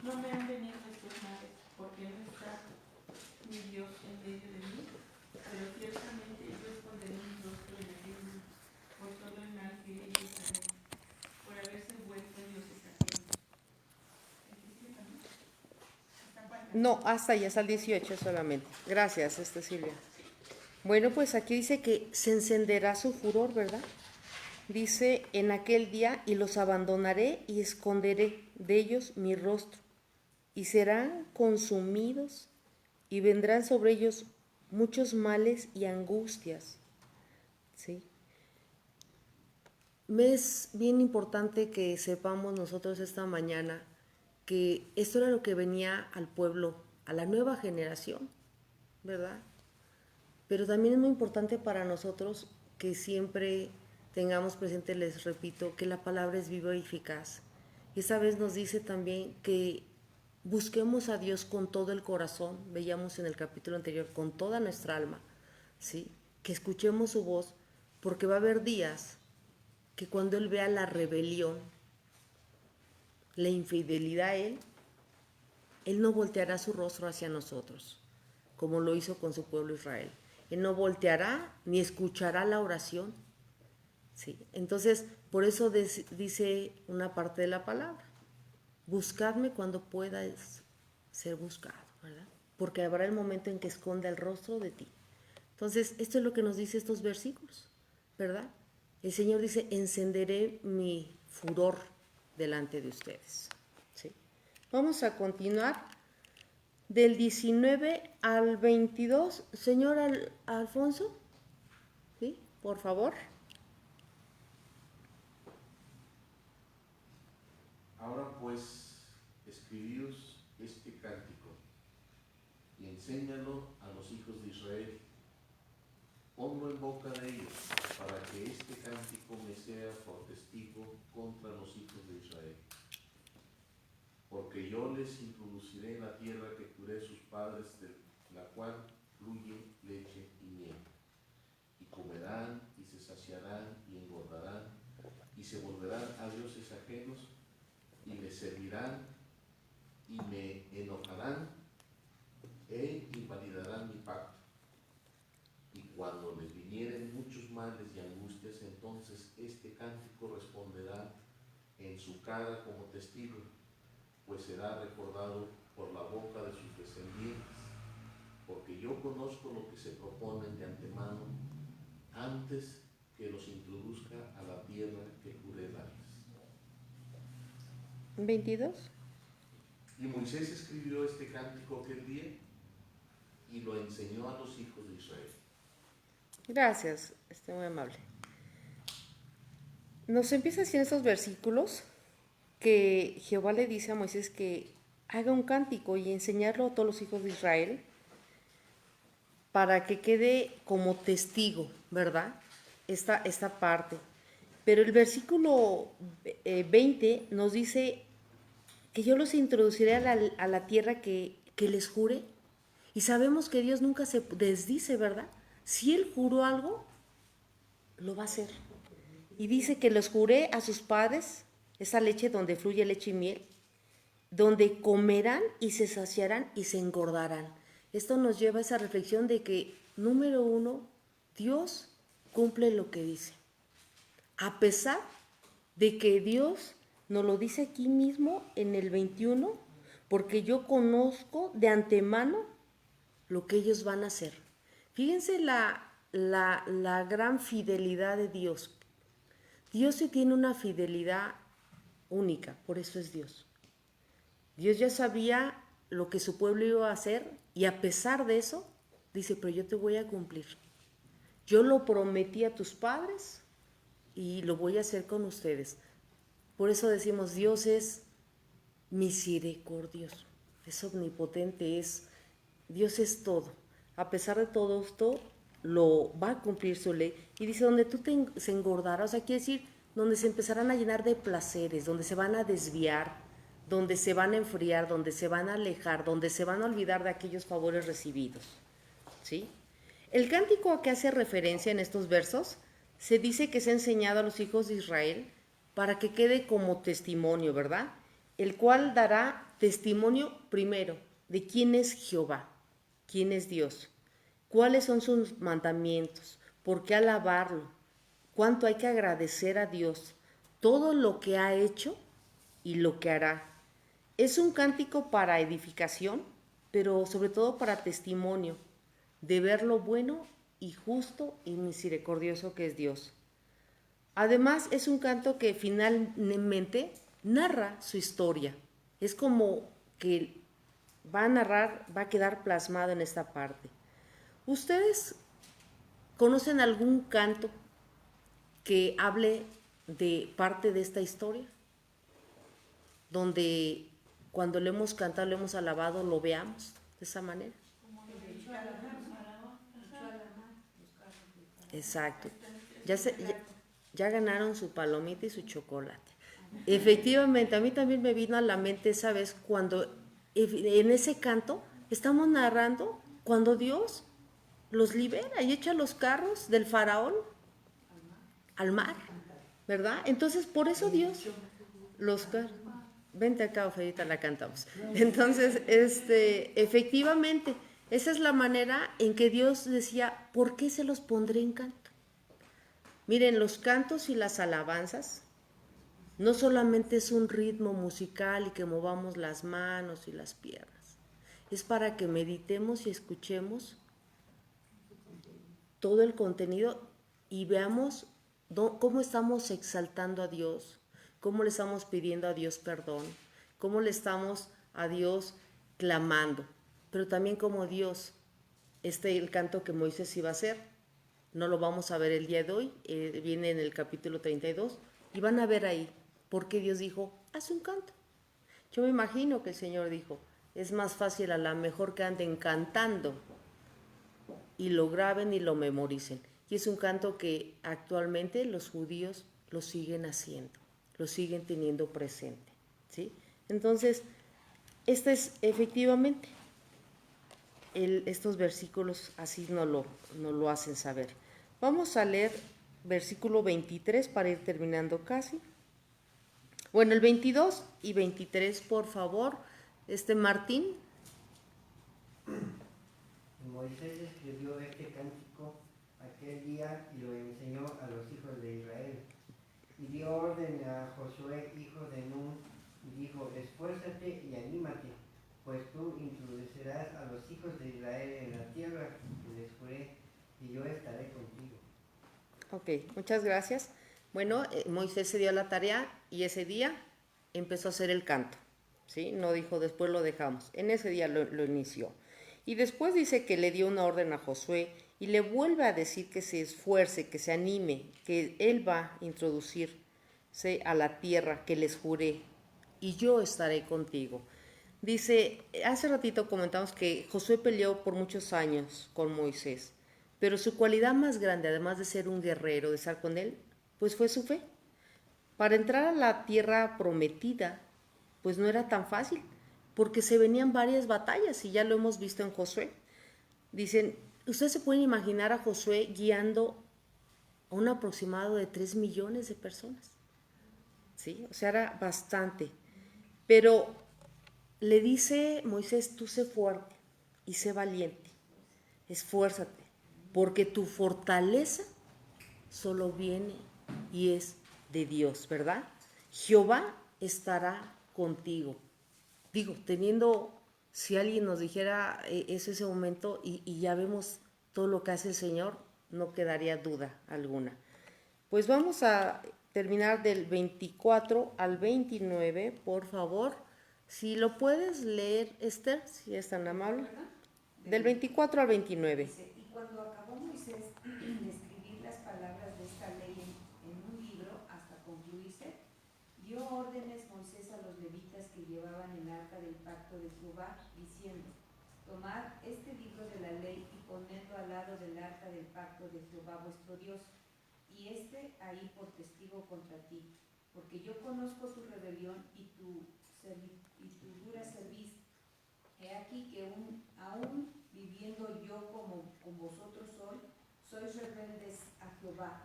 no me han venido estos males, porque no está mi Dios en medio de mí, pero ciertamente yo esconderé mi rostro en aquel día, por todo el mal que ellos harán, por haberse vuelto dioses ajenos. No, hasta ahí, hasta el 18 solamente. Gracias, Silvia. Bueno, pues aquí dice que se encenderá su furor, ¿verdad? Dice, en aquel día, y los abandonaré y esconderé de ellos mi rostro, y serán consumidos, y vendrán sobre ellos muchos males y angustias, ¿sí? Es bien importante que sepamos nosotros esta mañana que esto era lo que venía al pueblo, a la nueva generación, ¿verdad? Pero también es muy importante para nosotros que siempre tengamos presente, les repito, que la palabra es viva y eficaz. Y esta vez nos dice también que busquemos a Dios con todo el corazón, veíamos en el capítulo anterior, con toda nuestra alma, ¿sí? Que escuchemos su voz, porque va a haber días que cuando Él vea la rebelión, la infidelidad a Él no volteará su rostro hacia nosotros, como lo hizo con su pueblo Israel. Él no volteará ni escuchará la oración. ¿Sí? Entonces, por eso dice una parte de la palabra, buscadme cuando puedas ser buscado, ¿verdad? Porque habrá el momento en que esconda el rostro de ti. Entonces, esto es lo que nos dice estos versículos, ¿verdad? El Señor dice, encenderé mi furor delante de ustedes. ¿Sí? Vamos a continuar del 19 al 22. Señor Alfonso, ¿sí? Por favor. Ahora pues, escribíos este cántico y enséñalo a los hijos de Israel. Ponlo en boca de ellos, para que este cántico me sea por testigo contra los hijos de Israel. Porque yo les introduciré en la tierra que juré sus padres, de la cual fluye leche y miel. Y comerán y se saciarán y engordarán y se volverán a dioses ajenos y me servirán y me enojarán e invalidarán mi pacto. Y cuando les vinieren muchos males y angustias, entonces este cántico responderá en su cara como testigo, pues será recordado por la boca de sus descendientes, porque yo conozco lo que se proponen de antemano antes que los introduzca a la tierra que juré darles. 22. Y Moisés escribió este cántico aquel día y lo enseñó a los hijos de Israel. Gracias, muy amable. Nos empieza así en estos versículos que Jehová le dice a Moisés que haga un cántico y enseñarlo a todos los hijos de Israel para que quede como testigo, ¿verdad? Esta parte. Pero el versículo 20 nos dice que yo los introduciré a la tierra que les juré. Y sabemos que Dios nunca se desdice, ¿verdad? Si Él juró algo, lo va a hacer. Y dice que los juré a sus padres, esa leche donde fluye leche y miel, donde comerán y se saciarán y se engordarán. Esto nos lleva a esa reflexión de que, número uno, Dios cumple lo que dice. A pesar de que Dios nos lo dice aquí mismo en el 21, porque yo conozco de antemano lo que ellos van a hacer. Fíjense la gran fidelidad de Dios. Dios sí tiene una fidelidad única, por eso es Dios. Dios ya sabía lo que su pueblo iba a hacer y a pesar de eso, dice, pero yo te voy a cumplir. Yo lo prometí a tus padres y lo voy a hacer con ustedes. Por eso decimos, Dios es misericordioso, es omnipotente, Dios es todo. A pesar de todo esto, lo va a cumplir su ley. Y dice, donde tú se engordarás, o sea, quiere decir, donde se empezarán a llenar de placeres, donde se van a desviar, donde se van a enfriar, donde se van a alejar, donde se van a olvidar de aquellos favores recibidos. ¿Sí? El cántico a que hace referencia en estos versos, se dice que se ha enseñado a los hijos de Israel para que quede como testimonio, ¿verdad? El cual dará testimonio primero de quién es Jehová, quién es Dios, cuáles son sus mandamientos, por qué alabarlo, cuánto hay que agradecer a Dios, todo lo que ha hecho y lo que hará. Es un cántico para edificación, pero sobre todo para testimonio de ver lo bueno y justo y misericordioso que es Dios. Además, es un canto que finalmente narra su historia. Es como que va a narrar, va a quedar plasmado en esta parte. ¿Ustedes conocen algún canto que hable de parte de esta historia? Donde cuando le hemos cantado, le hemos alabado, lo veamos de esa manera. Exacto. Ya ganaron su palomita y su chocolate. Efectivamente, a mí también me vino a la mente esa vez cuando en ese canto estamos narrando cuando Dios los libera y echa los carros del faraón al mar, ¿verdad? Entonces, por eso Dios los carros. Vente acá, Ofedita, la cantamos. Entonces, efectivamente, esa es la manera en que Dios decía, ¿por qué se los pondré en canto? Miren, los cantos y las alabanzas no solamente es un ritmo musical y que movamos las manos y las piernas, es para que meditemos y escuchemos todo el contenido y veamos cómo estamos exaltando a Dios, cómo le estamos pidiendo a Dios perdón, cómo le estamos a Dios clamando, pero también como Dios, el canto que Moisés iba a hacer, no lo vamos a ver el día de hoy, viene en el capítulo 32, y van a ver ahí por qué Dios dijo, haz un canto. Yo me imagino que el Señor dijo, es más fácil a la mejor que anden cantando y lo graben y lo memoricen. Y es un canto que actualmente los judíos lo siguen haciendo, lo siguen teniendo presente, ¿sí? Entonces, este es efectivamente, estos versículos así nos lo hacen saber. Vamos a leer versículo 23 para ir terminando casi. Bueno, el 22 y 23, por favor, Martín. Moisés escribió este cántico aquel día y lo enseñó a los hijos de Israel. Y dio orden a Josué, hijo de Nun, y dijo, esfuérzate y anímate, pues tú introducirás a los hijos de Israel en la tierra que les juré, y yo estaré contigo. Ok, muchas gracias. Bueno, Moisés se dio la tarea y ese día empezó a hacer el canto, ¿sí? No dijo, después lo dejamos. En ese día lo inició. Y después dice que le dio una orden a Josué y le vuelve a decir que se esfuerce, que se anime, que él va a introducirse a la tierra que les juré y yo estaré contigo. Dice, hace ratito comentamos que Josué peleó por muchos años con Moisés, pero su cualidad más grande, además de ser un guerrero, de estar con él, pues fue su fe. Para entrar a la tierra prometida, pues no era tan fácil, porque se venían varias batallas y ya lo hemos visto en Josué. Dicen, ustedes se pueden imaginar a Josué guiando a un aproximado de 3 millones de personas, ¿sí? O sea, era bastante. Pero le dice Moisés, tú sé fuerte y sé valiente, esfuérzate, porque tu fortaleza solo viene y es de Dios, ¿verdad? Jehová estará contigo. Digo, teniendo, si alguien nos dijera es ese momento y ya vemos todo lo que hace el Señor, no quedaría duda alguna. Pues vamos a terminar del 24 al 29, por favor. Si lo puedes leer, Esther, si es tan amable. Del 24 al 29. Dice, y cuando acabó Moisés de escribir las palabras de esta ley en un libro hasta concluirse, dio órdenes Moisés a los levitas que llevaban el arca del pacto de Jehová, diciendo, tomad este libro de la ley y ponedlo al lado del arca del pacto de Jehová vuestro Dios, y ahí por testigo contra ti, porque yo conozco tu rebelión y tu dura cerviz. He aquí que aún viviendo yo como con vosotros hoy, sois rebeldes a Jehová.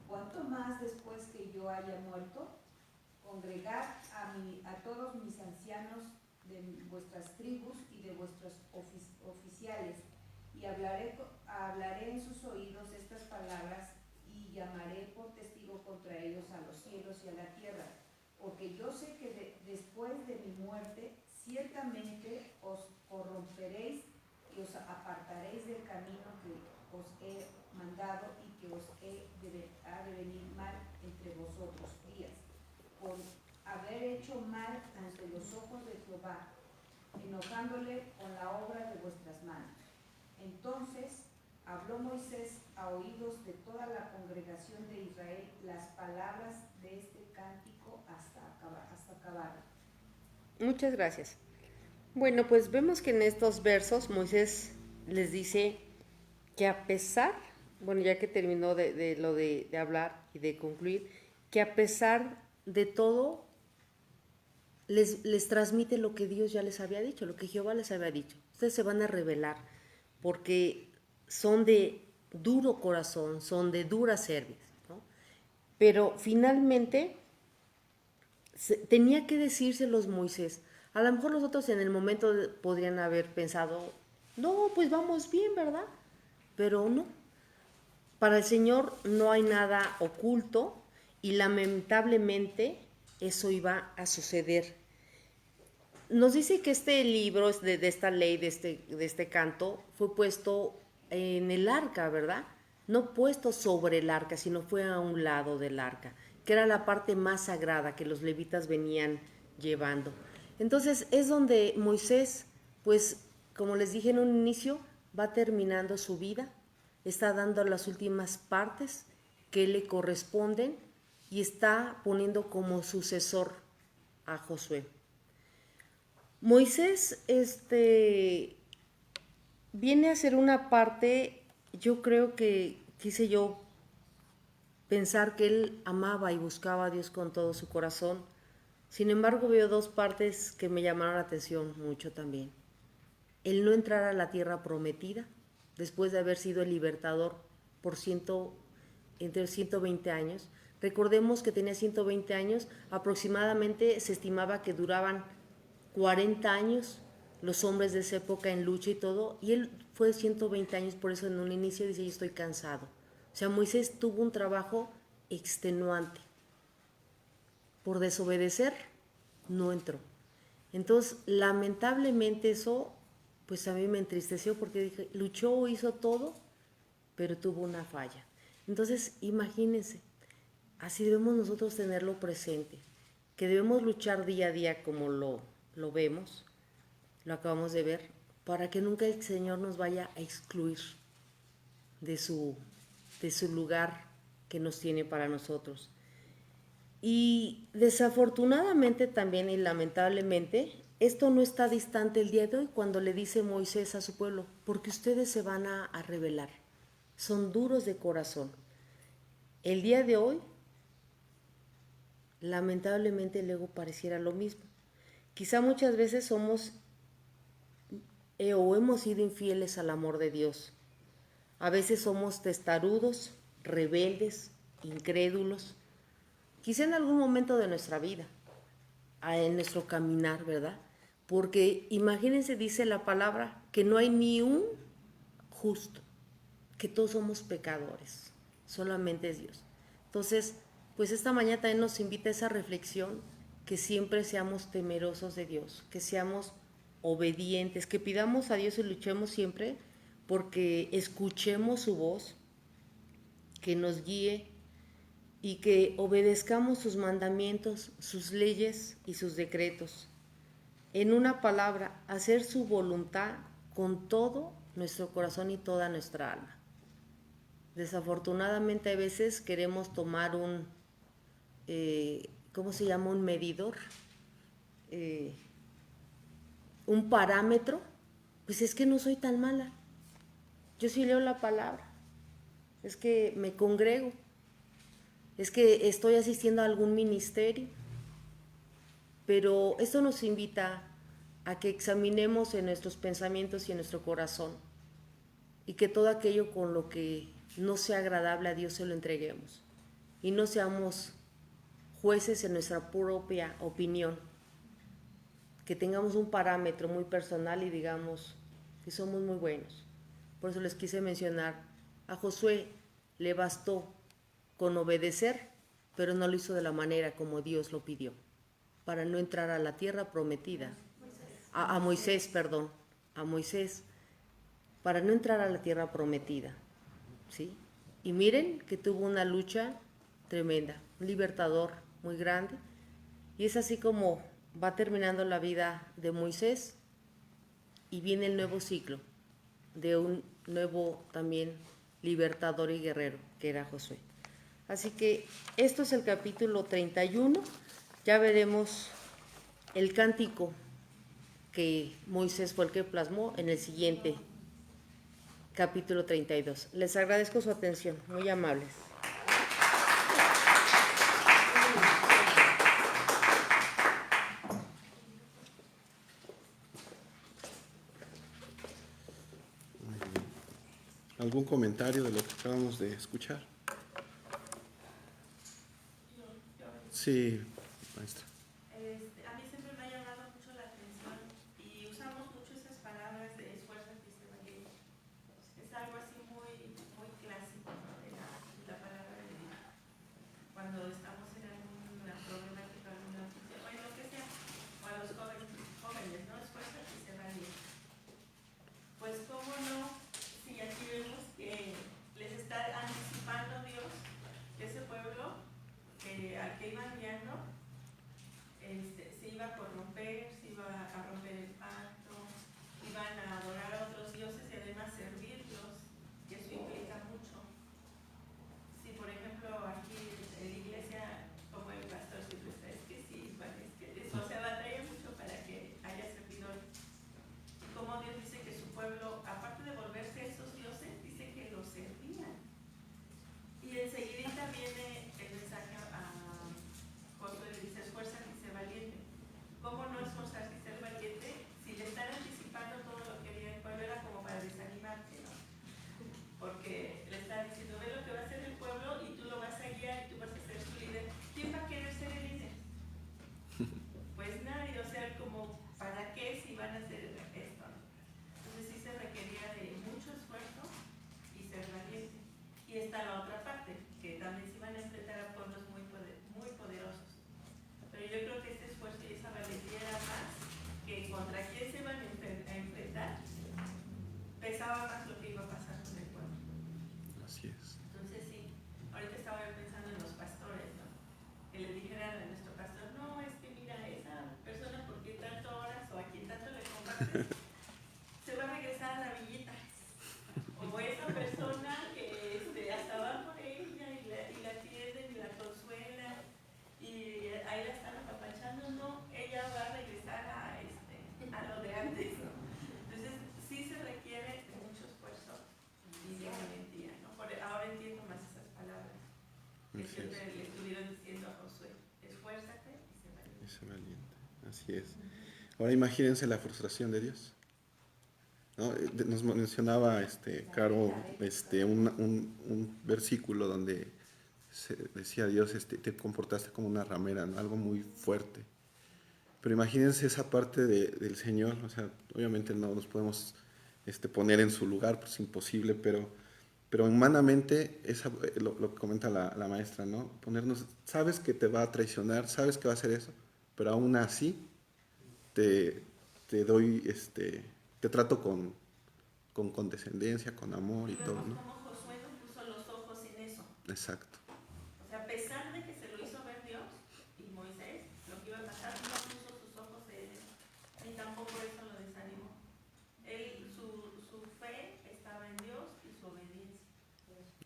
¿Cuánto más después que yo haya muerto? Congregad a todos mis ancianos de vuestras tribus y de vuestros oficiales, y hablaré en sus oídos estas palabras, y llamaré por testigo contra ellos a los cielos y a la tierra, porque yo sé que después de mi muerte ciertamente os corromperéis y os apartaréis del camino que os he mandado y que ha de venir mal entre vosotros días, por haber hecho mal ante los ojos de Jehová, enojándole con la obra de vuestras manos. Entonces habló Moisés a oídos de toda la congregación de Israel las palabras de este cántico hasta acabar. Muchas gracias. Bueno, pues vemos que en estos versos Moisés les dice que a pesar, bueno, ya que terminó de hablar y de concluir, que a pesar de todo, les transmite lo que Dios ya les había dicho, lo que Jehová les había dicho. Ustedes se van a rebelar porque son de duro corazón, son de dura cerviz, ¿no? Pero finalmente tenía que decírselos Moisés. A lo mejor los otros en el momento podrían haber pensado, no, pues vamos bien, ¿verdad? Pero no. Para el Señor no hay nada oculto y lamentablemente eso iba a suceder. Nos dice que este libro de esta ley, de este canto, fue puesto en el arca, ¿verdad? No puesto sobre el arca, sino fue a un lado del arca, que era la parte más sagrada que los levitas venían llevando. Entonces es donde Moisés, pues como les dije en un inicio, va terminando su vida, está dando las últimas partes que le corresponden y está poniendo como sucesor a Josué. Moisés viene a ser una parte, yo creo que quise yo pensar que él amaba y buscaba a Dios con todo su corazón. Sin embargo, veo dos partes que me llamaron la atención mucho también. El no entrar a la tierra prometida, después de haber sido el libertador por entre 120 años. Recordemos que tenía 120 años, aproximadamente se estimaba que duraban 40 años los hombres de esa época en lucha y todo, y él fue 120 años, por eso en un inicio dice, yo estoy cansado. O sea, Moisés tuvo un trabajo extenuante. Por desobedecer, no entró. Entonces, lamentablemente eso, pues a mí me entristeció porque dije, luchó, hizo todo, pero tuvo una falla. Entonces, imagínense, así debemos nosotros tenerlo presente, que debemos luchar día a día como lo vemos, lo acabamos de ver, para que nunca el Señor nos vaya a excluir de su lugar que nos tiene para nosotros. Y desafortunadamente también y lamentablemente esto no está distante el día de hoy cuando le dice Moisés a su pueblo, porque ustedes se van a rebelar, son duros de corazón. El día de hoy, lamentablemente el ego pareciera lo mismo. Quizá muchas veces somos o hemos sido infieles al amor de Dios. A veces somos testarudos, rebeldes, incrédulos. Quizá en algún momento de nuestra vida, en nuestro caminar, ¿verdad? Porque imagínense, dice la palabra, que no hay ni un justo, que todos somos pecadores, solamente es Dios. Entonces, pues esta mañana también nos invita a esa reflexión, que siempre seamos temerosos de Dios, que seamos obedientes, que pidamos a Dios y luchemos siempre porque escuchemos su voz, que nos guíe y que obedezcamos sus mandamientos, sus leyes y sus decretos. En una palabra, hacer su voluntad con todo nuestro corazón y toda nuestra alma. Desafortunadamente a veces queremos tomar un, ¿cómo se llama? Un medidor, un parámetro. Pues es que no soy tan mala, yo sí leo la palabra, es que me congrego, es que estoy asistiendo a algún ministerio. Pero esto nos invita a que examinemos en nuestros pensamientos y en nuestro corazón y que todo aquello con lo que no sea agradable a Dios se lo entreguemos y no seamos jueces en nuestra propia opinión, que tengamos un parámetro muy personal y digamos que somos muy buenos. Por eso les quise mencionar, a Josué le bastó con obedecer, pero no lo hizo de la manera como Dios lo pidió, para no entrar a la tierra prometida. A Moisés, para no entrar a la tierra prometida, ¿sí? Y miren que tuvo una lucha tremenda, un libertador muy grande, y es así como va terminando la vida de Moisés y viene el nuevo ciclo de un nuevo también libertador y guerrero, que era Josué. Así que esto es el capítulo 31, ya veremos el cántico que Moisés fue el que plasmó en el siguiente capítulo 32. Les agradezco su atención, muy amables. ¿Algún comentario de lo que acabamos de escuchar? Sí, maestra. A mí siempre me ha llamado mucho la atención y usamos mucho esas palabras de esfuérzate y sé valiente. Es algo así muy, muy clásico, ¿no? de la palabra de Dios. Cuando estamos en alguna problemática, alguna oficina, o en lo que sea, o a los jóvenes, ¿no? Esfuérzate y sé valiente. Pues cómo no, si aquí vemos que les está anticipando Dios ese pueblo al que iban guiando, se iba a corromper, se iba a romper el pacto, iban a adorar a otros dioses y además servirlos, y eso implica mucho. Si por ejemplo aquí en la iglesia, como el pastor siempre está, es que sí, bueno, es que eso se batalla mucho para que haya servidores. Y como Dios dice que su pueblo, aparte de volverse a esos dioses, dice que los servían. Y enseguidita viene el mensaje a Josué, le dice, esfuérzate y sé valiente. ¿Cómo no esforzarse y ser valiente? Si le están anticipando todo lo que viene el pueblo, era como para desanimarte, ¿no? Porque le están diciendo, ve lo que va a hacer el pueblo y tú lo vas a guiar y tú vas a ser su líder. ¿Quién va a querer ser el líder? Pues nadie, o sea, como, ¿para qué si van a hacer esto? Entonces sí se requería de mucho esfuerzo y ser valiente. Y está la otra parte, que también se van a enfrentar a pueblos muy poderosos. Pero yo creo que este esfuerzo y esa valentía era más que contra quién se van a enfrentar, pesaba más lo que iba a pasar con el pueblo. Así es. Entonces sí, ahorita estaba yo pensando en los pastores, ¿no? Que le dijeran a nuestro pastor, no, es que mira, esa persona por quien tanto horas o a quien tanto le compartes, se va a regresar a la villita. O esa persona que hasta va por ella y la atienden y la consuelan y ahí la están apapachando, no, ella va a regresar a Dice valiente. Así es. Ahora imagínense la frustración de Dios, ¿no? Nos mencionaba Caro un versículo donde decía Dios, te comportaste como una ramera, ¿no? Algo muy fuerte. Pero imagínense esa parte del Señor, o sea, obviamente no nos podemos poner en su lugar, pues es imposible, pero humanamente, lo que comenta la maestra, ¿no? Ponernos, sabes que te va a traicionar, sabes que va a hacer eso, pero aún así te doy, te trato con condescendencia, con amor y Y todo, vemos ¿no? cómo Josué no puso los ojos en eso. Exacto. O sea, a pesar de que se lo hizo ver Dios y Moisés, lo que iba a pasar, no puso sus ojos en eso. Ni tampoco eso lo desanimó. Su fe estaba en Dios y su obediencia.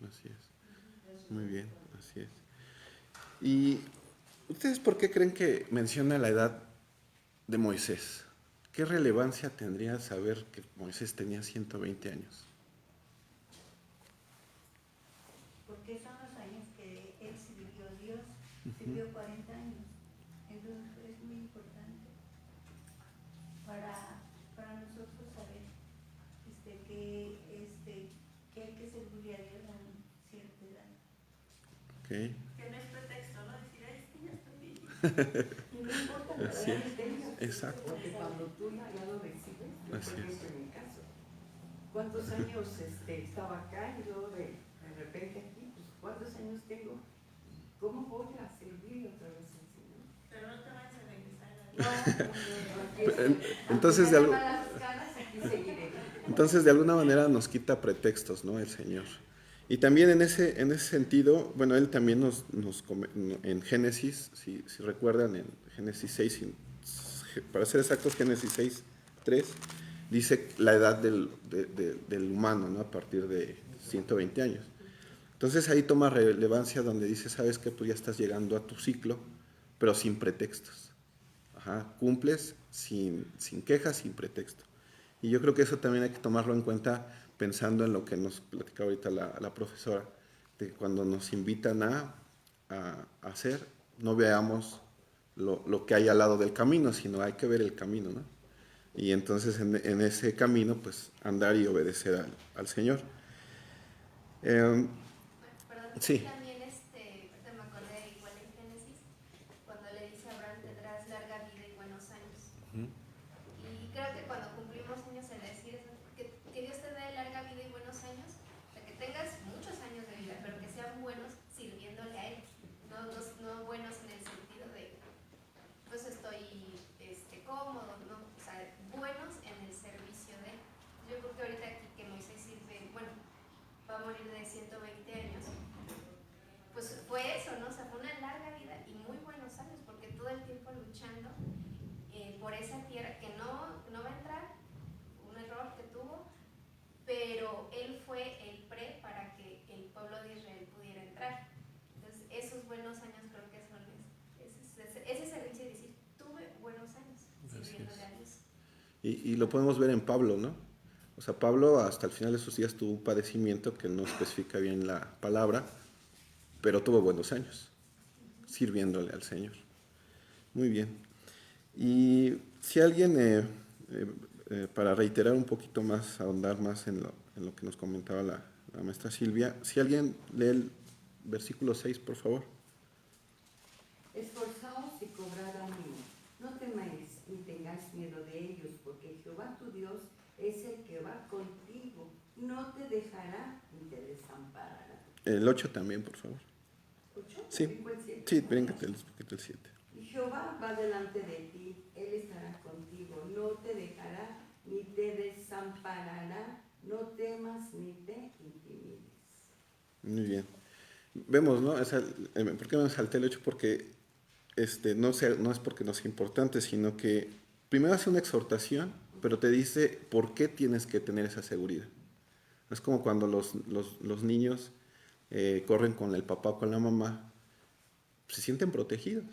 Así es. Muy bien, así es. ¿Y ustedes por qué creen que menciona la edad de Moisés? ¿Qué relevancia tendría saber que Moisés tenía 120 años? Porque son los años que él sirvió a Dios, sirvió 40 años. Entonces es muy importante para nosotros saber que hay que servirle a Dios a cierta edad. Okay. Que no es pretexto, ¿no? Decir, es que ya estoy bien. Y no importa la Así edad es. que tengas, Exacto. porque cuando tú ya lo recibes, yo Así por ejemplo en mi caso, ¿cuántos años estaba acá y luego de repente aquí? Pues, ¿cuántos años tengo? ¿Cómo voy a servir otra vez al Señor? Pero no te vayas a regresar a No, Entonces, seguiré. entonces, de alguna manera nos quita pretextos, ¿no? El Señor. Y también en ese sentido, bueno, Él también en Génesis, si recuerdan, en Génesis 6, para ser exactos, Génesis 6, 3, dice la edad del humano, ¿no? A partir de 120 años. Entonces ahí toma relevancia donde dice, sabes que tú ya estás llegando a tu ciclo, pero sin pretextos. Ajá, cumples sin quejas, sin pretexto. Y yo creo que eso también hay que tomarlo en cuenta pensando en lo que nos platicaba ahorita la profesora, de que cuando nos invitan a hacer, no veamos lo que hay al lado del camino, sino hay que ver el camino, ¿no? Y entonces en ese camino, pues andar y obedecer al Señor. Perdón, Sí. también ahorita me acordé igual en Génesis, cuando le dice a Abraham, tendrás larga vida y buenos años. Y creo que cuando cumplimos años el decir eso, que Dios te dé larga vida y buenos años, o sea, que tengas muchos años de vida, pero que sean buenos sirviéndole a Él, no buenos en el sentido de, pues estoy cómodo, ¿no? O sea, buenos en el servicio de Él. Yo creo que ahorita aquí que Moisés sirve, bueno, va a morir de 120 años, pues fue eso, ¿no? O sea, fue una larga vida y muy buenos años, porque todo el tiempo luchando por esa tierra que no va a entrar, un error que tuvo, pero él fue el pre para que el pueblo de Israel pudiera entrar. Entonces, esos buenos años creo que son ese servicio de decir, tuve buenos años sirviéndole a Dios. Y lo podemos ver en Pablo, ¿no? O sea, Pablo hasta el final de sus días tuvo un padecimiento que no especifica bien la palabra, pero tuvo buenos años sirviéndole al Señor. Muy bien. Y si alguien, para reiterar un poquito más, ahondar más en lo que nos comentaba la maestra Silvia, si alguien lee el versículo 6, por favor. Esforzaos y cobrad ánimo, no temáis ni tengáis miedo de ellos, porque Jehová tu Dios es el que va contigo, no te dejará ni te desamparará. El 8 también, por favor. ¿8? Sí, sí, bríncate un poquito el 7. Y Jehová va delante de ti, Él estará contigo, no te dejará ni te desamparará, no temas ni te intimides. Muy bien. Vemos, ¿no? ¿Por qué me salté el 8? Porque no es porque no sea importante, sino que primero hace una exhortación, pero te dice por qué tienes que tener esa seguridad. Es como cuando los niños corren con el papá o con la mamá, se sienten protegidos,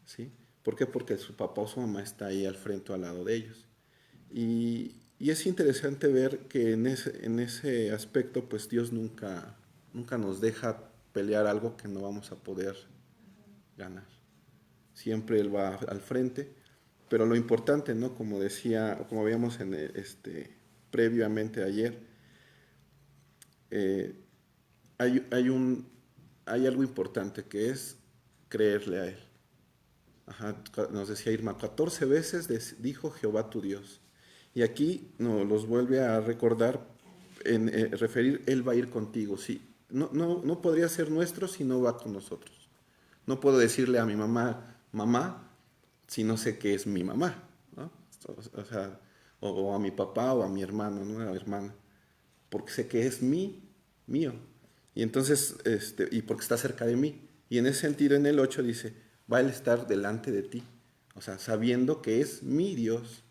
¿sí? ¿Por qué? Porque su papá o su mamá está ahí al frente o al lado de ellos. Y es interesante ver que en ese aspecto, pues Dios nunca nos deja pelear algo que no vamos a poder ganar. siempre Él va al frente. Pero lo importante, ¿no? Como decía, como veíamos en previamente ayer, hay algo importante que es creerle a Él. Ajá, nos decía Irma, 14 veces dijo Jehová tu Dios. Y aquí nos los vuelve a recordar, referir, Él va a ir contigo. Sí, no podría ser nuestro si no va con nosotros. No puedo decirle a mi mamá, mamá, si no sé que es mi mamá, ¿no? O sea, o a mi papá o a mi hermano, ¿no? A mi hermana, porque sé que es mío. Y entonces, y porque está cerca de mí. Y en ese sentido, en el 8 dice, va a estar delante de ti. O sea, sabiendo que es mi Dios,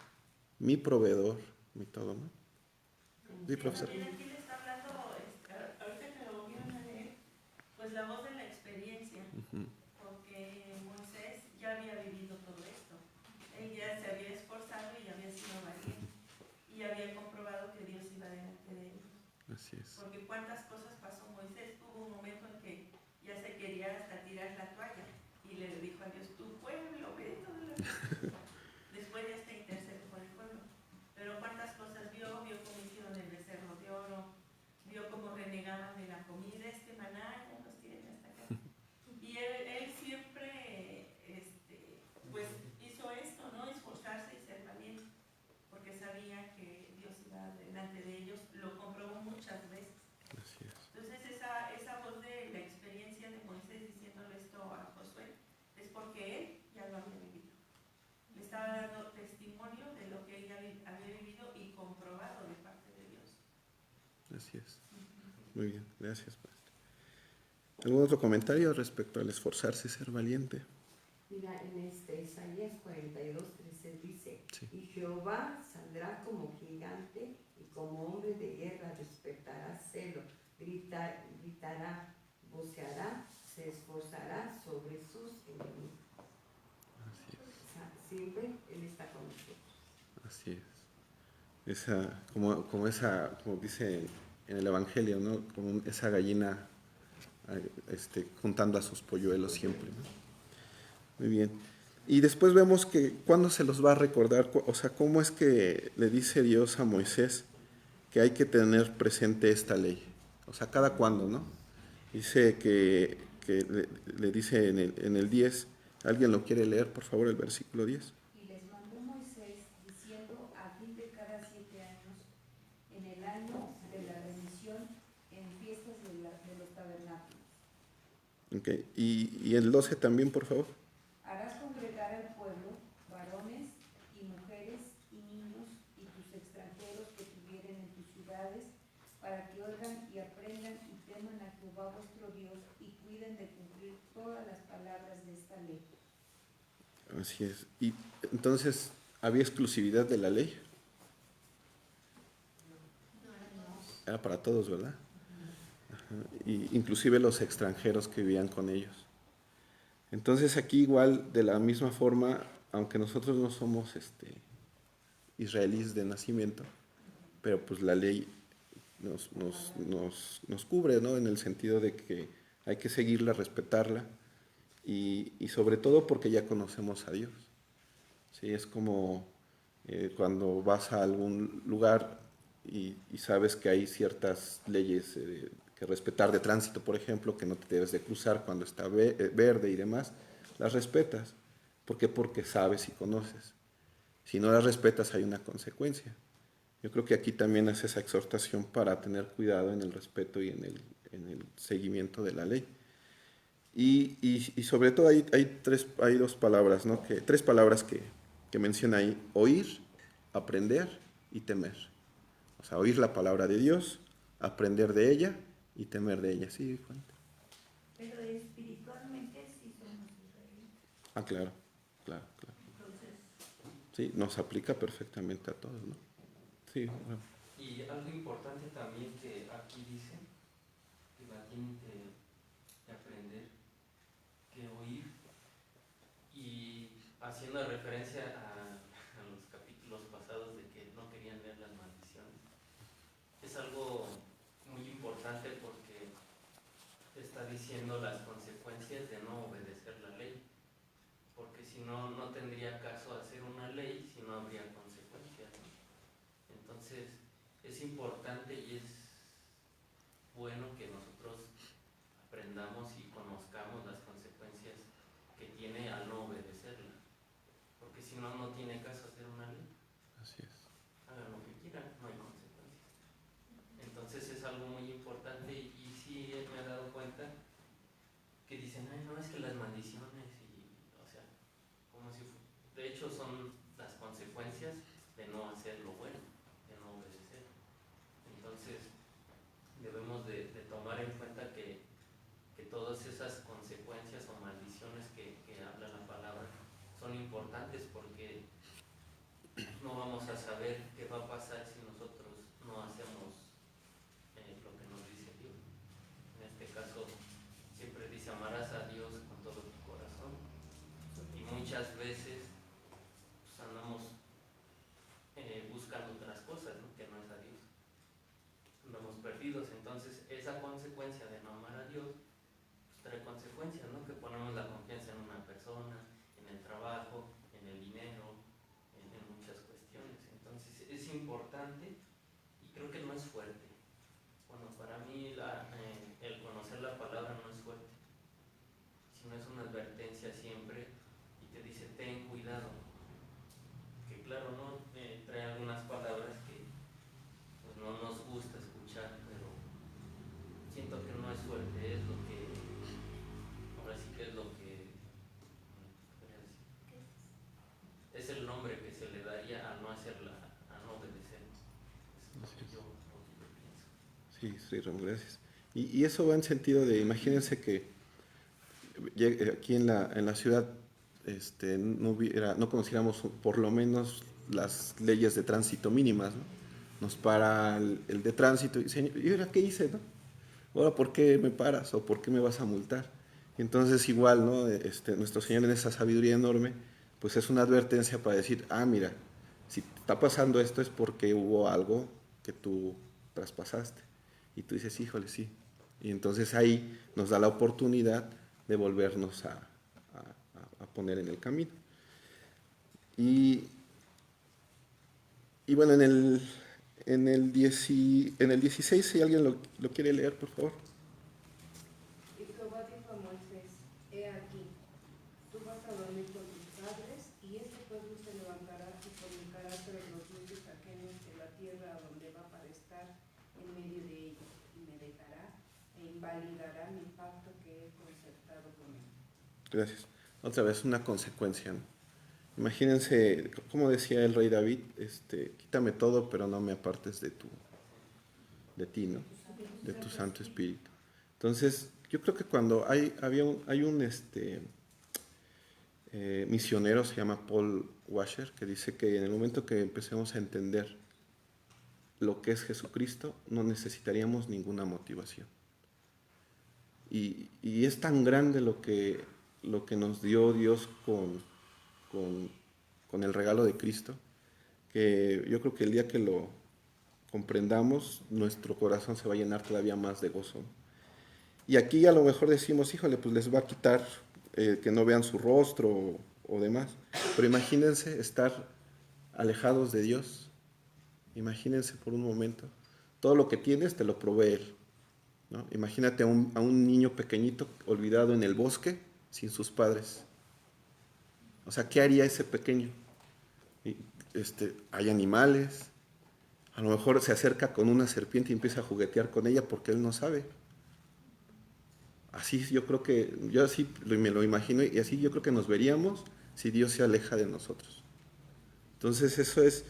mi proveedor, mi todo, ¿no? Sí, profesor. También aquí le está hablando, ahorita que lo volvieron a leer, pues la voz de la experiencia, porque Moisés ya había vivido todo esto. Él ya se había esforzado y había sido valiente y había comprobado que Dios iba delante de ellos. Así es. Porque cuántas cosas pasó Moisés, hubo un momento en que ya se quería hasta tirar la toalla y le dijo a Dios, tu pueblo, ve todo lo que... Después ya está intercedió por el pueblo. Pero cuántas cosas vio cómo hicieron el becerro de oro, vio cómo renegaban de la comida, maná, ya nos tienen hasta acá. Y él siempre, pues hizo esto, ¿no? Esforzarse y ser valiente, porque sabía que Dios iba delante de ellos, lo comprobó muchas veces. Así es. Entonces esa voz de la experiencia de Moisés diciéndole esto a Josué es porque él ya lo había vivido. Le estaba dando testimonio de lo que él ya había vivido y comprobado de parte de Dios. Así es. Muy bien, gracias, Padre. ¿Algún otro comentario respecto al esforzarse y ser valiente? Mira, en Isaías 42:13 dice, Sí. y Jehová saldrá como gigante y como hombre de guerra despertará celo, gritará, voceará, se esforzará sobre sus enemigos. Así es. O sea, siempre Él está con nosotros. Así es. Como dice en el Evangelio, ¿no? Como esa gallina juntando a sus polluelos siempre, ¿no? Muy bien. Y después vemos que cuándo se los va a recordar, o sea, cómo es que le dice Dios a Moisés que hay que tener presente esta ley. O sea, cada cuándo, ¿no? Dice que le dice en el 10, ¿alguien lo quiere leer, por favor, el versículo 10? Y les mandó Moisés diciendo a fin de cada 7 años, en el año de la remisión, en fiestas de los tabernáculos. Okay. Y el 12 también, por favor. Harás congregar al pueblo, varones y mujeres y niños y tus extranjeros que tuvieren en tus ciudades, para que oigan y aprendan y teman a Jehová vuestro Dios y cuiden de cumplir todas las palabras de esta ley. Así es. Y entonces, ¿había exclusividad de la ley? Era para todos, ¿verdad? Ajá. Y inclusive los extranjeros que vivían con ellos. Entonces aquí igual, de la misma forma, aunque nosotros no somos israelíes de nacimiento, pero pues la ley nos cubre, ¿no? En el sentido de que hay que seguirla, respetarla, y sobre todo porque ya conocemos a Dios. ¿Sí? Es como cuando vas a algún lugar y sabes que hay ciertas leyes que respetar de tránsito, por ejemplo, que no te debes de cruzar cuando está verde y demás, las respetas. ¿Por qué? Porque sabes y conoces. Si no las respetas hay una consecuencia. Yo creo que aquí también hace esa exhortación para tener cuidado en el respeto y en el seguimiento de la ley. Y sobre todo hay dos palabras, ¿no? Tres palabras que menciona ahí: oír, aprender y temer. O sea, oír la palabra de Dios, aprender de ella y temer de ella. Sí, Juan. Pero espiritualmente sí somos israelitas. Ah, claro. Entonces, Sí, nos aplica perfectamente a todos, ¿no? Sí, bueno. Y algo importante también que aquí dice, que la tienen que aprender, que oír, y haciendo referencia a los capítulos pasados de que no querían leer las maldiciones, es algo muy importante porque está diciendo las consecuencias de no obedecer la ley, porque no tendría caso hacer una ley si no habría consecuencias, ¿no? Entonces es importante y es bueno que nosotros aprendamos y conozcamos las consecuencias que tiene al no obedecerla, porque si no, no tiene caso hacer una ley. Así es. Hagan lo que quieran, no hay consecuencias. Entonces es algo muy importante y sí me he dado cuenta que dicen, ay, no, es que las maldiciones y, o sea, como si de hecho son las consecuencias de no hacer lo bueno, de no obedecer. Entonces debemos de tomar en cuenta que todas esas consecuencias o maldiciones que habla la palabra son importantes, porque no vamos a saber qué va a pasar si nosotros no hacemos lo que nos dice Dios. En este caso siempre dice, amarás a Dios con todo tu corazón, y muchas veces pues, andamos buscando otras cosas, ¿no? Que no es a Dios, andamos perdidos. Entonces esa consecuencia de no amar a Dios pues, trae consecuencias, ¿no? Que ponemos la confianza en una persona, en el trabajo, en el dinero, en muchas cuestiones. Entonces es importante, y creo que no es fuerte. Bueno, para mí el conocer la palabra no es fuerte, sino es una advertencia siempre, y te dice, ten cuidado. Que claro, ¿no? Trae algunas palabras que pues, no nos gusta escuchar, pero siento que no es fuerte, es lo que, ahora sí que es lo que, ¿podría decir? Es el nombre que se le daría a no hacerla, a no obedecer. Es lo que yo pienso. Sí, sí, Ramón, gracias. Y eso va en sentido de, imagínense que aquí en la ciudad no conociéramos por lo menos las leyes de tránsito mínimas, ¿no? Nos para el de tránsito y dice, ¿y ahora qué hice, no? ¿Ahora por qué me paras o por qué me vas a multar? Entonces igual, ¿no? Nuestro Señor en esa sabiduría enorme, pues es una advertencia para decir, ah, mira, si está pasando esto es porque hubo algo que tú traspasaste. Y tú dices, híjole, sí. Y entonces ahí nos da la oportunidad de volvernos a poner en el camino. Y bueno, en el 16, si alguien lo quiere leer, por favor. Y Jehová dijo a Moisés, he aquí, tú vas a dormir con tus padres, y este pueblo se levantará y fornicará tras los dioses ajenos de la tierra a donde va para estar en medio de ellos, y me dejará e invalidará mi pacto que he concertado con él. Gracias. Otra vez, una consecuencia, ¿no? Imagínense, como decía el rey David, quítame todo, pero no me apartes de ti, ¿no? De tu Santo Espíritu. Entonces, yo creo que cuando hay un misionero, se llama Paul Washer, que dice que en el momento que empecemos a entender lo que es Jesucristo, no necesitaríamos ninguna motivación. Y es tan grande lo que nos dio Dios con el regalo de Cristo, que yo creo que el día que lo comprendamos, nuestro corazón se va a llenar todavía más de gozo. Y aquí a lo mejor decimos, híjole, pues les va a quitar que no vean su rostro o demás. Pero imagínense estar alejados de Dios. Imagínense por un momento. Todo lo que tienes te lo provee Él, ¿no? Imagínate a un niño pequeñito olvidado en el bosque sin sus padres. O sea, ¿qué haría ese pequeño? Hay animales, a lo mejor se acerca con una serpiente y empieza a juguetear con ella porque él no sabe. Así yo creo que, yo así me lo imagino, y así yo creo que nos veríamos si Dios se aleja de nosotros. Entonces eso es,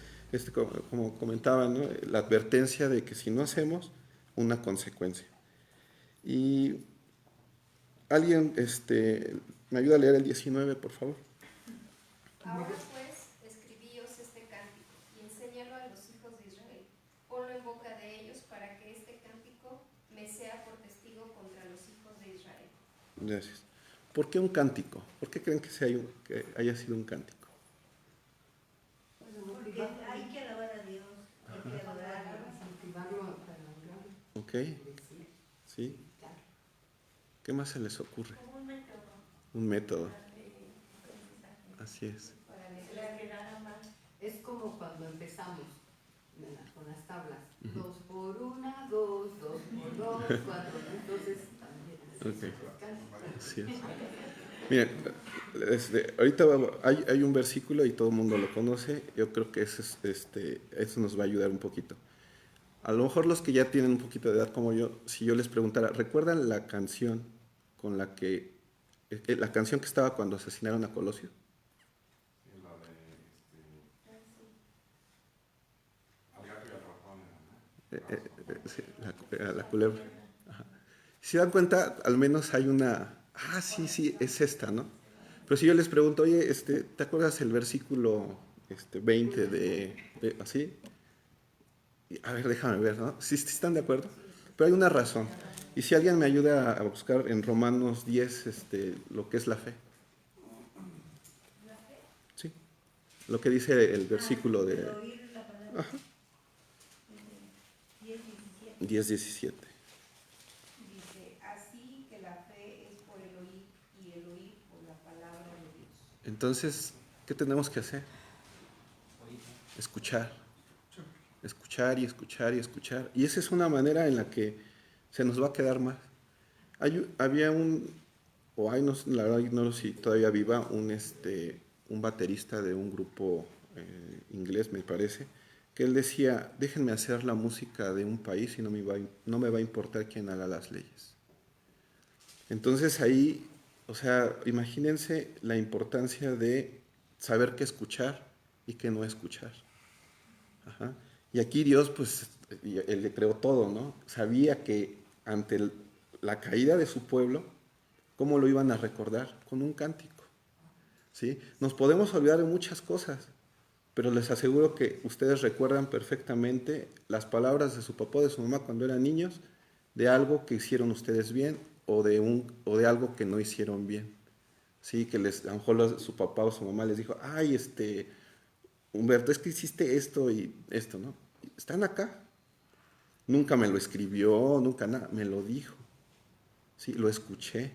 como comentaba, ¿no? La advertencia de que si no hacemos, una consecuencia. Y alguien me ayuda a leer el 19, por favor. Ahora pues, escribíos este cántico y enséñalo a los hijos de Israel. Ponlo en boca de ellos para que este cántico me sea por testigo contra los hijos de Israel. Gracias. ¿Por qué un cántico? ¿Por qué creen que haya sido un cántico? Porque hay que alabar a Dios, hay que adorar a Dios. Ok. ¿Sí? ¿Qué más se les ocurre? Como un método. Un método. Para precisar. Así es. Para Les mezclar. quedara mal. Es como cuando empezamos con las tablas. 2 por 1, 2, 2 por 2, 4. Entonces también. Ok. Así es. Miren, ahorita hay un versículo y todo el mundo lo conoce. Yo creo que eso nos va a ayudar un poquito. A lo mejor los que ya tienen un poquito de edad como yo, si yo les preguntara, ¿recuerdan la canción con la canción que estaba cuando asesinaron a Colosio? Sí, la culebra. Ajá. Si se dan cuenta, al menos hay una... Ah, sí, es esta, ¿no? Pero si yo les pregunto, oye, ¿te acuerdas el versículo 20 así? A ver, déjame ver, ¿no? ¿Sí están de acuerdo? Pero hay una razón. Y si alguien me ayuda a buscar en Romanos 10 lo que es la fe. Sí. Lo que dice el versículo de... Ajá. 10:17. Dice, así que la fe es por el oír y el oír por la palabra de Dios. Entonces, ¿qué tenemos que hacer? Escuchar. Escuchar y escuchar y escuchar. Y esa es una manera en la que se nos va a quedar más. Había la verdad ignoro si todavía viva, un baterista de un grupo inglés, me parece, que él decía, déjenme hacer la música de un país y no me va a importar quién haga las leyes. Entonces ahí, o sea, imagínense la importancia de saber qué escuchar y qué no escuchar. Ajá. Y aquí Dios, pues, él le creó todo, ¿no? Sabía que ante la caída de su pueblo, ¿cómo lo iban a recordar? Con un cántico, ¿sí? Nos podemos olvidar de muchas cosas, pero les aseguro que ustedes recuerdan perfectamente las palabras de su papá o de su mamá cuando eran niños, de algo que hicieron ustedes bien o de algo que no hicieron bien. Sí, que a lo mejor su papá o su mamá les dijo, ay, Humberto, es que hiciste esto y esto, ¿no? Están acá. Nunca me lo escribió, nunca nada, me lo dijo. Sí, lo escuché.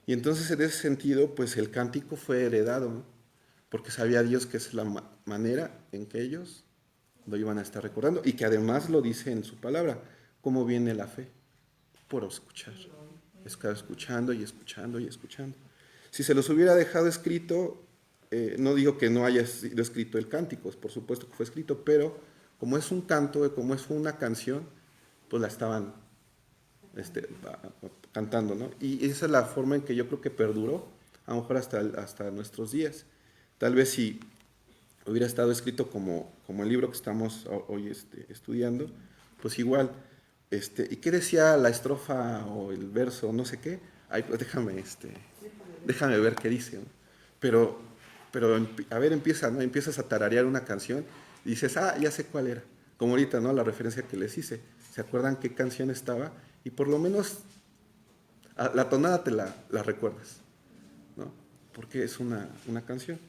Y entonces en ese sentido, pues el cántico fue heredado, ¿no? Porque sabía Dios que es la manera en que ellos lo iban a estar recordando y que además lo dice en su palabra. ¿Cómo viene la fe? Por escuchar. Estar escuchando y escuchando y escuchando. Si se los hubiera dejado escrito, no digo que no haya sido escrito el cántico, por supuesto que fue escrito, pero como es un canto, como es una canción, pues la estaban cantando, ¿no? Y esa es la forma en que yo creo que perduró, a lo mejor hasta nuestros días. Tal vez si hubiera estado escrito como el libro que estamos hoy estudiando, pues igual, ¿y qué decía la estrofa o el verso, no sé qué? Ay, pues déjame ver qué dice, ¿no? Pero a ver, ¿no? Empiezas a tararear una canción y dices, ya sé cuál era. Como ahorita, ¿no? La referencia que les hice. ¿Se acuerdan qué canción estaba? Y por lo menos la tonada te la recuerdas, ¿no? Porque es una canción.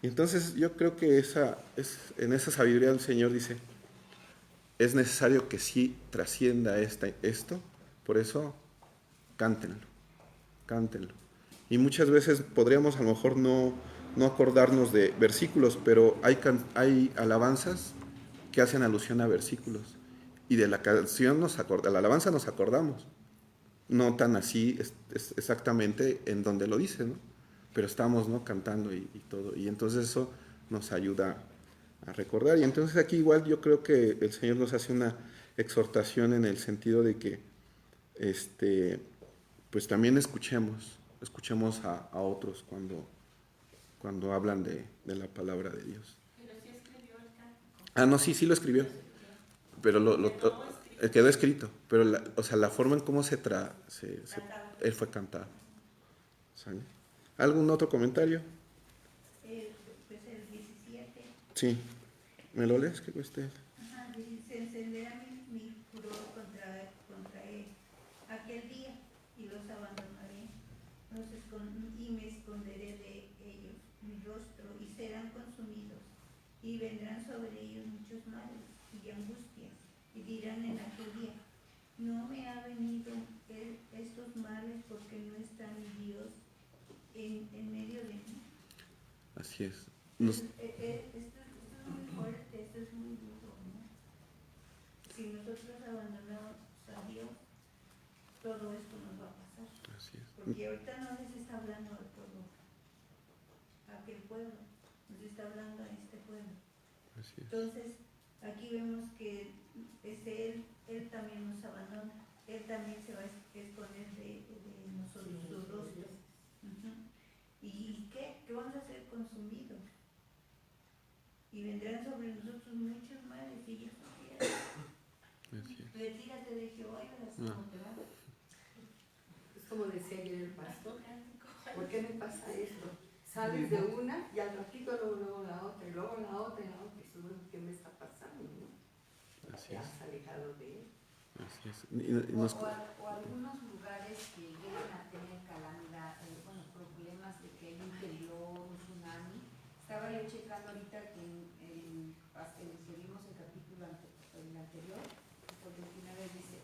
Y entonces yo creo que en esa sabiduría del Señor dice, es necesario que sí trascienda esto, por eso cántenlo. Y muchas veces podríamos a lo mejor no acordarnos de versículos, pero hay alabanzas que hacen alusión a versículos. Y de la canción de la alabanza nos acordamos. No tan así exactamente en donde lo dice, ¿no? Pero estamos, ¿no? Cantando y todo. Y entonces eso nos ayuda a recordar. Y entonces aquí igual yo creo que el Señor nos hace una exhortación en el sentido de que pues también escuchemos a otros cuando hablan de la palabra de Dios. Pero sí escribió el cántico. No, sí lo escribió, pero quedó escrito, pero la forma en cómo él fue cantado. ¿Sale? ¿Algún otro comentario? Pues el 17. Sí. ¿Me lo lees? ¿Qué usted? Ajá, dice, se encenderá mi furor contra él aquel día y los abandonaré y me esconderé de ellos mi rostro y serán consumidos y vendrán sobre ellos muchos males y angustias y dirán en aquel día, no me ha venido estos males porque no está mi Dios en medio de mí. Así es. Esto es muy fuerte, esto es muy duro, ¿no? Si nosotros abandonamos a Dios, todo esto nos va a pasar. Así es. Porque ahorita no les está hablando de todo aquel pueblo, nos está hablando a este pueblo. Así es. Entonces, aquí vemos que él también nos abandona, él también se va a esconder de nosotros, su rostro. ¿Y qué? ¿Qué vamos a ser consumidos? Y vendrán sobre nosotros muchos males y ellos no quieren. Así es. Retírate de Jehová y verás cómo te va. Es como decía ayer el pastor, ¿por qué me pasa esto? Sales de una y al ratito luego la otra, y luego la otra y la otra. Y bueno, ¿qué me está pasando? ¿No? Así Te es. has alejado de él. Así es. O algunos lugares que llegan a tener calamidad, problemas de que hay un temblor, un tsunami. Estaba yo checando ahorita que hasta el que vimos el capítulo anterior, porque al final dice,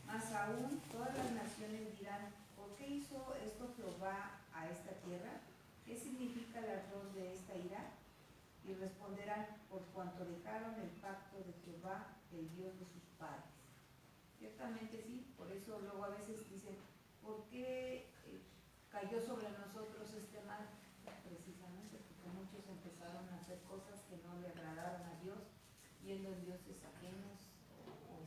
más aún todas las naciones dirán, ¿por qué hizo esto Jehová a esta tierra? ¿Qué significa el arroz de esta ira? Y responderán, por cuanto dejaron el pacto de Jehová, el Dios de sus padres. Ciertamente sí, por eso luego a veces dicen, ¿por qué cayó sobre nosotros este mal? Precisamente porque muchos empezaron a hacer cosas que no le agradaron a Dios, yendo en dioses ajenos o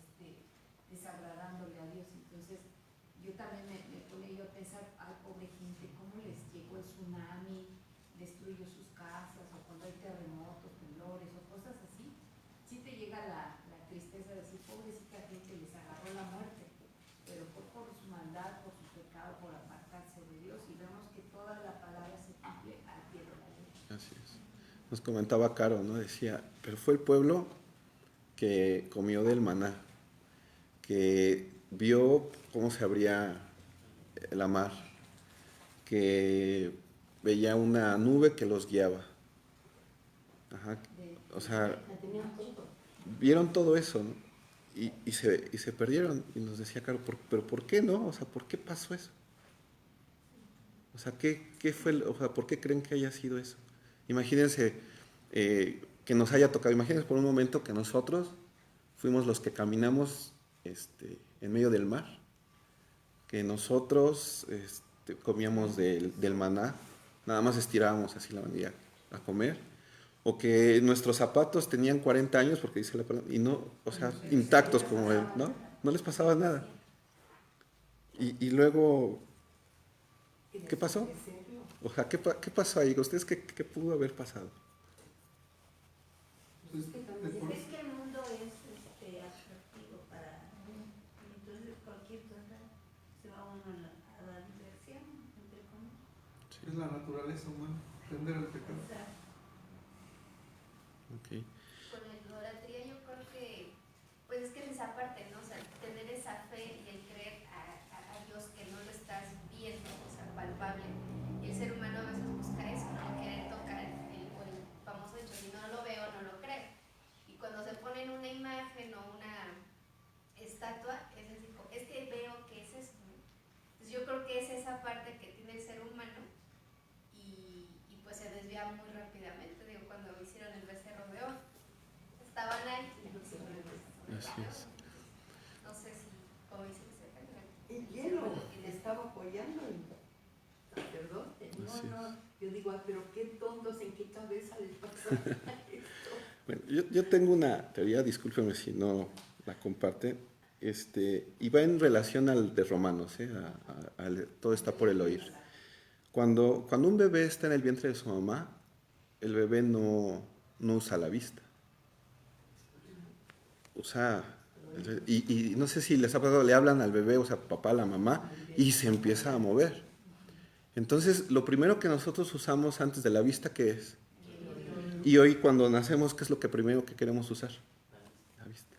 desagradándole a Dios. Entonces yo también me pone yo a pensar, ay, pobre gente, ¿cómo les llegó el tsunami, destruyó sus casas, o cuando hay terremotos, temblores o cosas así? Sí te llega la tristeza de decir, pobrecita gente, les agarró la muerte, pero fue por su maldad, por su pecado, por apartarse de Dios, y vemos que toda la palabra se cumple al pie de la letra. Así es. Nos comentaba Caro, ¿no? Decía, pero fue el pueblo que comió del maná, que vio cómo se abría la mar, que veía una nube que los guiaba. Ajá. O sea, vieron todo eso, ¿no? Y se perdieron. Y nos decía Caro, ¿pero por qué no? O sea, ¿por qué pasó eso? O sea, ¿qué fue? O sea, ¿por qué creen que haya sido eso? Imagínense que nos haya tocado. Imagínense por un momento que nosotros fuimos los que caminamos en medio del mar, que nosotros comíamos del maná, nada más estirábamos así la bandilla a comer, o que nuestros zapatos tenían 40 años, porque dice la palabra, y no, o sea, intactos como él, ¿no? No les pasaba nada. Y luego, ¿qué pasó? O sea, ¿qué pasó ahí? ¿Ustedes qué pudo haber pasado? Es que el mundo es atractivo para uno, entonces cualquier cosa se va uno a la diversión, entre comillas. Es la naturaleza humana, tender al pecado. Okay. Con la idolatría yo creo que, pues es que es esa parte, ¿no? O sea, tener esa fe y el creer a Dios que no lo estás viendo, o sea, palpable. Y el ser humano a veces busca eso, ¿no? Querer tocar el famoso hecho, si no lo veo, no lo creo. Y cuando se ponen una imagen o una estatua, es que veo que es eso, ¿no? Entonces yo creo que es esa parte que tiene el ser humano y pues se desvía muy rápidamente. Digo, cuando hicieron el becerro de oro, estaban ahí. Así es. No sé si, como dice que El hielo estaba apoyando el sacerdote. No, yo digo, pero qué tontos, en qué cabeza les pasó esto. Bueno, yo tengo una teoría, discúlpeme si no la comparte, y va en relación al de Romanos, todo está por el oír. Cuando un bebé está en el vientre de su mamá, el bebé no usa la vista. O sea, y no sé si les ha pasado, le hablan al bebé, o sea, papá, a la mamá, y se empieza a mover. Entonces, lo primero que nosotros usamos antes de la vista, ¿qué es? Y hoy cuando nacemos, ¿qué es lo que primero que queremos usar? La vista.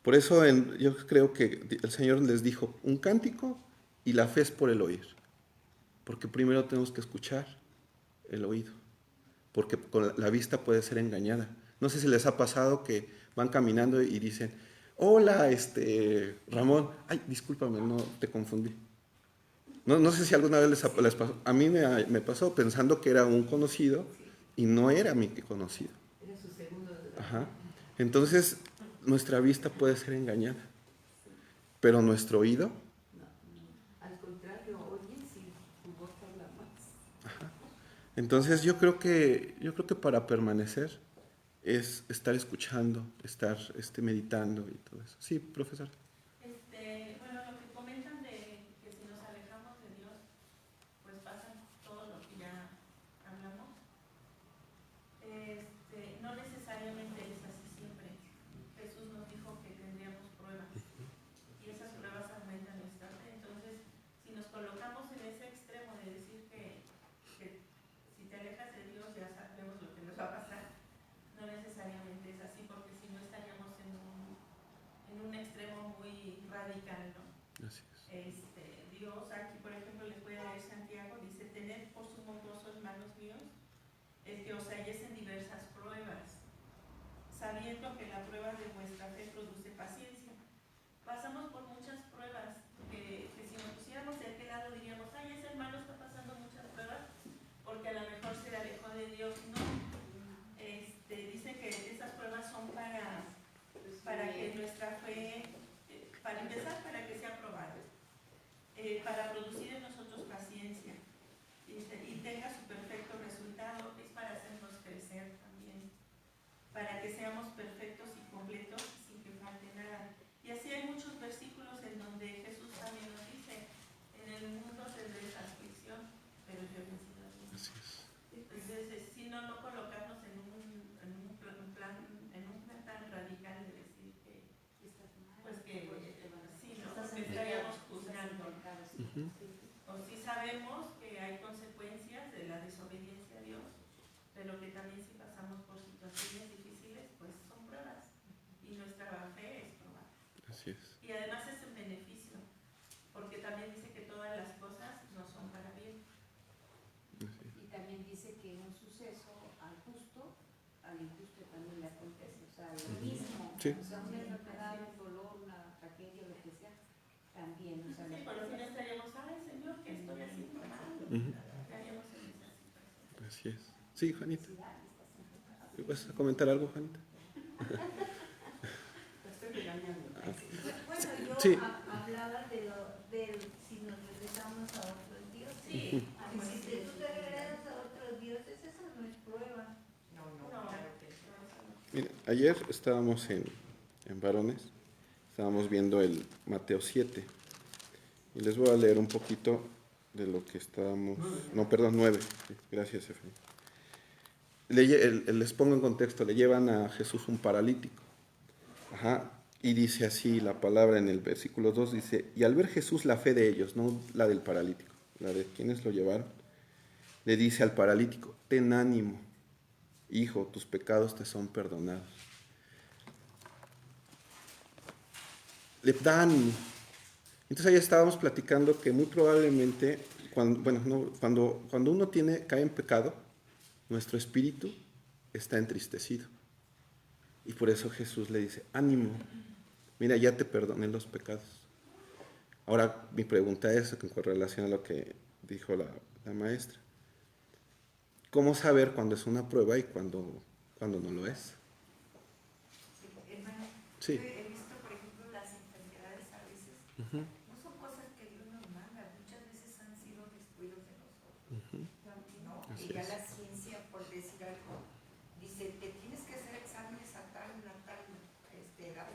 Por eso yo creo que el Señor les dijo, un cántico y la fe es por el oír. Porque primero tenemos que escuchar el oído. Porque con la vista puede ser engañada. No sé si les ha pasado que van caminando y dicen, hola, Ramón. Ay, discúlpame, no, te confundí. No sé si alguna vez les pasó. A mí me pasó pensando que era un conocido y no era mi conocido. Era su segundo. Ajá. Entonces, nuestra vista puede ser engañada, pero nuestro oído, Al contrario, oye, si tu voz habla más. ajá. Entonces yo creo que para permanecer es estar escuchando, estar meditando y todo eso. Sí, profesor. Bueno, lo que comentan de que si nos alejamos de Dios, pues pasa todo lo que ya hablamos. No necesariamente es así siempre. Jesús nos dijo que tendríamos pruebas y esas pruebas aumentan nuestra fe. Entonces, si nos colocamos en ese extremo de decir que si te alejas de Dios ya sabemos lo que nos va a pasar, no necesariamente es así, porque si no estaríamos en un extremo muy radical, ¿no? Así es. Dios, aquí por ejemplo les voy a leer Santiago, dice: tened por sumo gozo, hermanos míos, el que os halléis en diversas pruebas, sabiendo que la prueba de vuestra fe produce paciencia. Pasamos por muchas pruebas que si nos pusiéramos de aquel lado diríamos: ay, ese hermano está pasando muchas pruebas porque a lo mejor se alejó de Dios. No, dice que esas pruebas son para que nuestra fe, para empezar, para que sea probada, para producir en nosotros paciencia y tenga su perfecto resultado. Es para hacernos crecer también, para que seamos perfectos y completos sin que falte nada. Y así hay muchos versículos en donde Jesús también nos dice: en el mundo tendréis aflicción, pero yo he vencido al mundo. Así es. Entonces, si no colocarnos en un plan tan radical de decir que, pues que sí, ¿no? Porque estaríamos juzgando. Ujú. O si sabemos que hay consecuencias de la desobediencia a Dios, pero que también si pasamos por situaciones difíciles, pues son pruebas y nuestra fe es probada. Así es. Y además es un beneficio, porque también dice que todas las cosas no son para bien. Así es. Y también dice que un suceso al justo, al injusto también le acontece. O sea, lo mismo. Sí. O sea, una enfermedad, un dolor, una tragedia, lo que sea, también. O sea, Sí, por lo fin estaríamos: ay, Señor, ¿qué estoy haciendo mal? Ujú. Estaríamos en esa situación. Así es. Sí, Juanita. ¿Vas a comentar algo, Juanita? Estoy regañando. Bueno, yo Sí. hablaba de si nos regresamos a otros dioses. Sí. Y si tú te regresas a otros dioses, esa no es prueba. No, No. claro que no. Mira, ayer estábamos en Varones, estábamos viendo el Mateo 7, y les voy a leer un poquito de lo que estábamos... No, perdón, 9. Sí, gracias, Efraín. Les pongo en contexto, le llevan a Jesús un paralítico. Ajá. Y dice así la palabra en el versículo 2, dice: y al ver Jesús la fe de ellos, no la del paralítico, la de quienes lo llevaron, le dice al paralítico: ten ánimo, hijo, tus pecados te son perdonados. Le da ánimo. Entonces ahí estábamos platicando que muy probablemente cuando uno cae en pecado, nuestro espíritu está entristecido. Y por eso Jesús le dice: ánimo, mira, ya te perdoné los pecados. Ahora mi pregunta es con relación a lo que dijo la maestra: ¿cómo saber cuándo es una prueba y cuándo no lo es? hermano, Sí. yo he visto, por ejemplo, las enfermedades a veces, Ujú, no son cosas que Dios nos manda, muchas veces han sido descuidos de nosotros, ujú. ¿no? Así Y ya es. la ciencia, por decir algo, dice: te tienes que hacer exámenes a tal edad,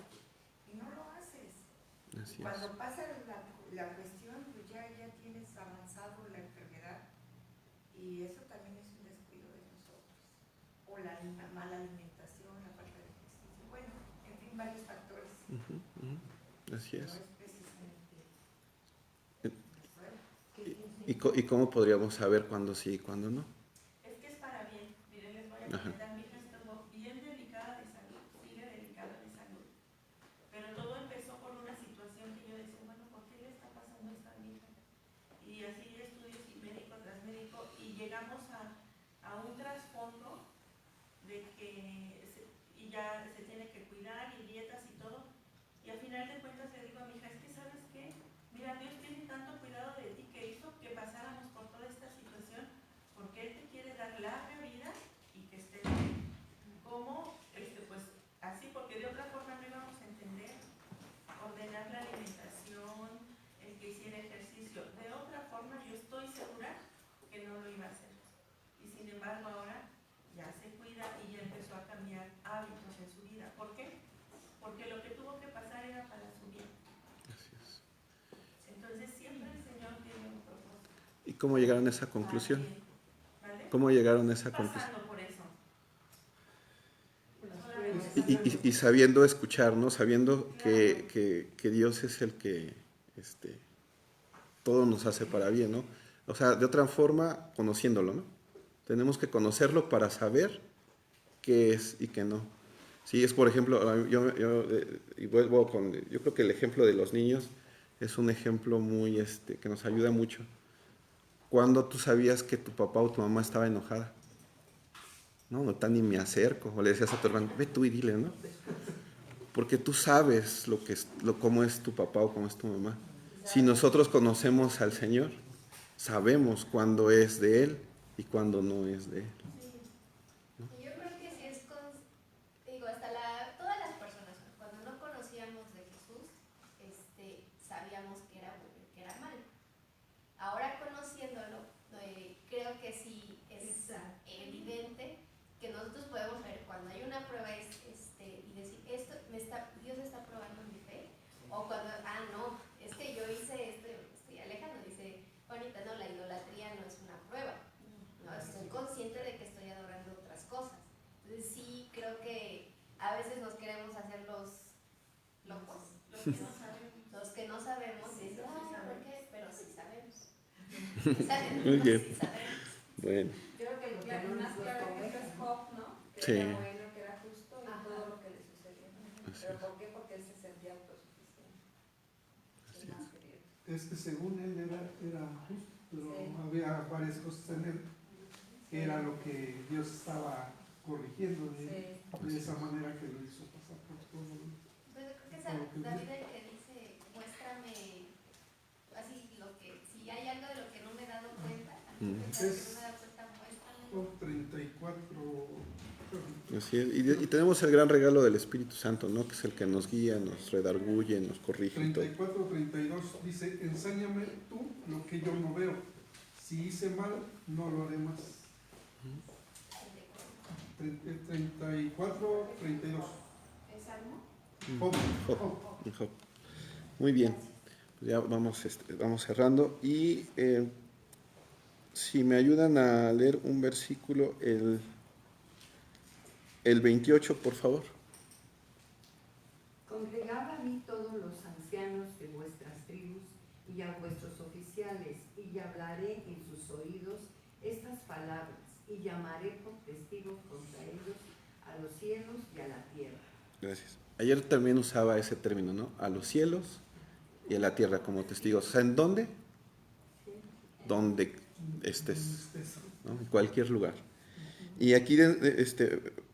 y no lo haces. Así es. Cuando pasa la cuestión, pues ya tienes avanzado la enfermedad, y eso también es un descuido de nosotros. O la mala alimentación, la falta de ejercicio, bueno, en fin, varios factores. Ujú, ujú. Así No es. es precisamente Eh, prueba. ¿Y cómo podríamos saber cuándo sí y cuándo no? Es que es para bien. Miren, les voy a Ajá. comentar: mi hija estuvo bien delicada de salud, sigue delicada de salud. Pero todo empezó por una situación que yo decía: bueno, ¿por qué le está pasando esto a mi hija? Y así estudios y médico tras médico, y llegamos a un trasfondo de que ya se tiene que cuidar, y dietas y todo. Y al final de cuentas le digo a mi hija: es que ¿sabes qué? Mira, Dios tiene tanto cuidado de ti que hizo que pasáramos por toda esta situación, porque Él te quiere dar larga vida y hábitos en su vida. ¿Por qué? Porque lo que tuvo que pasar era para su bien. Así es. Entonces siempre el Señor tiene un propósito. ¿Y cómo llegaron a esa conclusión? ¿Vale? ¿Cómo llegaron a esa conclusión? Pasando por eso. Y sabiendo escuchar, ¿no? Sabiendo que Dios es el que todo nos hace para bien, ¿no? O sea, de otra forma, conociéndolo, ¿no? Tenemos que conocerlo para saber qué es y qué no. Sí, es por ejemplo, y vuelvo con, yo creo que el ejemplo de los niños es un ejemplo muy, que nos ayuda mucho. Cuando tú sabías que tu papá o tu mamá estaba enojada, no ni me acerco, o le decías a tu hermano, ve tú y dile, ¿no? Porque tú sabes cómo es tu papá o cómo es tu mamá. Si nosotros conocemos al Señor, sabemos cuándo es de Él y cuándo no es de Él. Y yo creo que sí es digo, hasta todas las personas, cuando no conocíamos de Jesús, sabíamos que era bueno y que era malo. Ahora conociéndolo, creo que sí es evidente que nosotros podemos ver cuando hay una prueba y decir, Dios está probando mi fe, o cuando, no, es que yo hice esto, estoy alejando, dice Juanita, no, la idolatría no es una prueba, no, estoy consciente de que estoy adorando otras cosas. Entonces sí, creo que a veces nos queremos hacer los locos, los que no sabemos, y dicen, ¿por qué? Pero sí sabemos. Sí sabemos. Muy bien. Sí sabemos. Bueno. Creo que lo más claro ejemplo es Job, ¿no? Que Sí. era bueno, que era justo y todo lo que le sucedió. ¿Pero por qué? Porque él se sentía autosuficiente. El más querido. Es que según él era justo, pero Sí. había varias cosas en él que era lo que Dios estaba corrigiendo de esa manera que lo hizo pasar por todo. Pues yo creo que es David el que dice, muéstrame así si hay algo de lo que no me he dado cuenta, que no me he dado cuenta, muéstrame. Por 34. Así es. Y tenemos el gran regalo del Espíritu Santo, ¿no? Que es el que nos guía, nos redarguye, nos corrige. 34, 32 dice, enséñame tú lo que yo no veo. Si hice mal, no lo haré más. 34, 32. ¿Es Salmo? Job. Muy bien. Pues ya vamos cerrando. Y si me ayudan a leer un versículo, el 28, por favor. Congregad a mí todos los ancianos de vuestras tribus y a vuestros oficiales, y hablaré en sus oídos estas palabras, y llamaré por testigos contra ellos a los cielos y a la tierra. Gracias. Ayer también usaba ese término, ¿no? A los cielos y a la tierra como testigos. O sea, ¿en dónde? Donde estés, ¿no? En cualquier lugar. Y aquí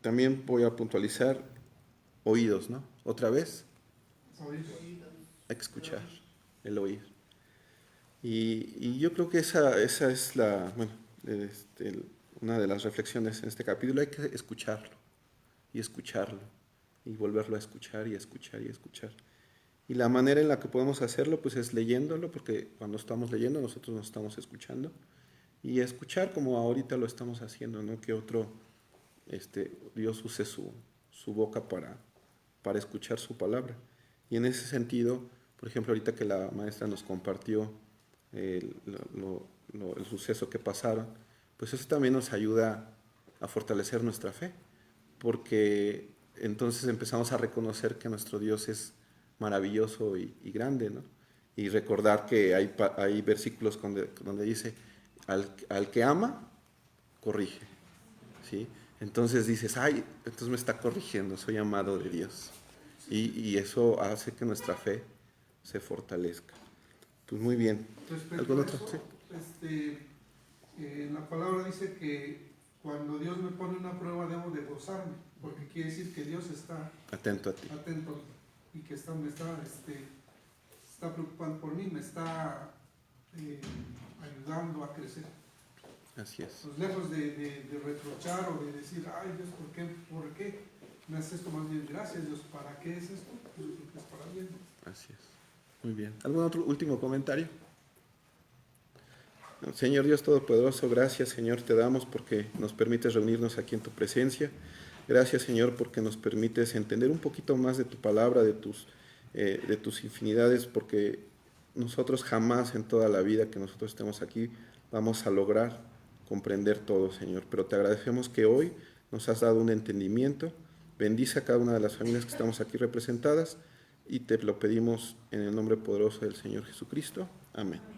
también voy a puntualizar oídos, ¿no? Otra vez, escuchar, el oír. Y yo creo que esa es una de las reflexiones en este capítulo. Hay que escucharlo y escucharlo y volverlo a escuchar y escuchar y escuchar. Y la manera en la que podemos hacerlo pues es leyéndolo, porque cuando estamos leyendo nosotros nos estamos escuchando, y escuchar como ahorita lo estamos haciendo, ¿no? Que Dios use su boca para escuchar su palabra. Y en ese sentido, por ejemplo, ahorita que la maestra nos compartió el suceso que pasaron, pues eso también nos ayuda a fortalecer nuestra fe, porque entonces empezamos a reconocer que nuestro Dios es maravilloso y grande, ¿no? Y recordar que hay versículos donde dice, al que ama, corrige, ¿sí? Entonces dices, entonces me está corrigiendo, soy amado de Dios. Y eso hace que nuestra fe se fortalezca. Pues muy bien. Respecto a eso, en la palabra dice que cuando Dios me pone una prueba debo de gozarme, porque quiere decir que Dios está atento a ti. Y que está preocupando por mí, me está ayudando a crecer. Así es. Pues lejos de reprochar o de decir, ay Dios, ¿por qué me haces esto? Más bien, gracias Dios, ¿para qué es esto? Pues porque es para bien. Así es. Muy bien. ¿Algún otro último comentario? Señor Dios Todopoderoso, gracias Señor te damos porque nos permites reunirnos aquí en tu presencia. Gracias, Señor, porque nos permites entender un poquito más de tu palabra, de tus infinidades, porque nosotros jamás en toda la vida que nosotros estemos aquí vamos a lograr comprender todo, Señor. Pero te agradecemos que hoy nos has dado un entendimiento. Bendice a cada una de las familias que estamos aquí representadas y te lo pedimos en el nombre poderoso del Señor Jesucristo. Amén.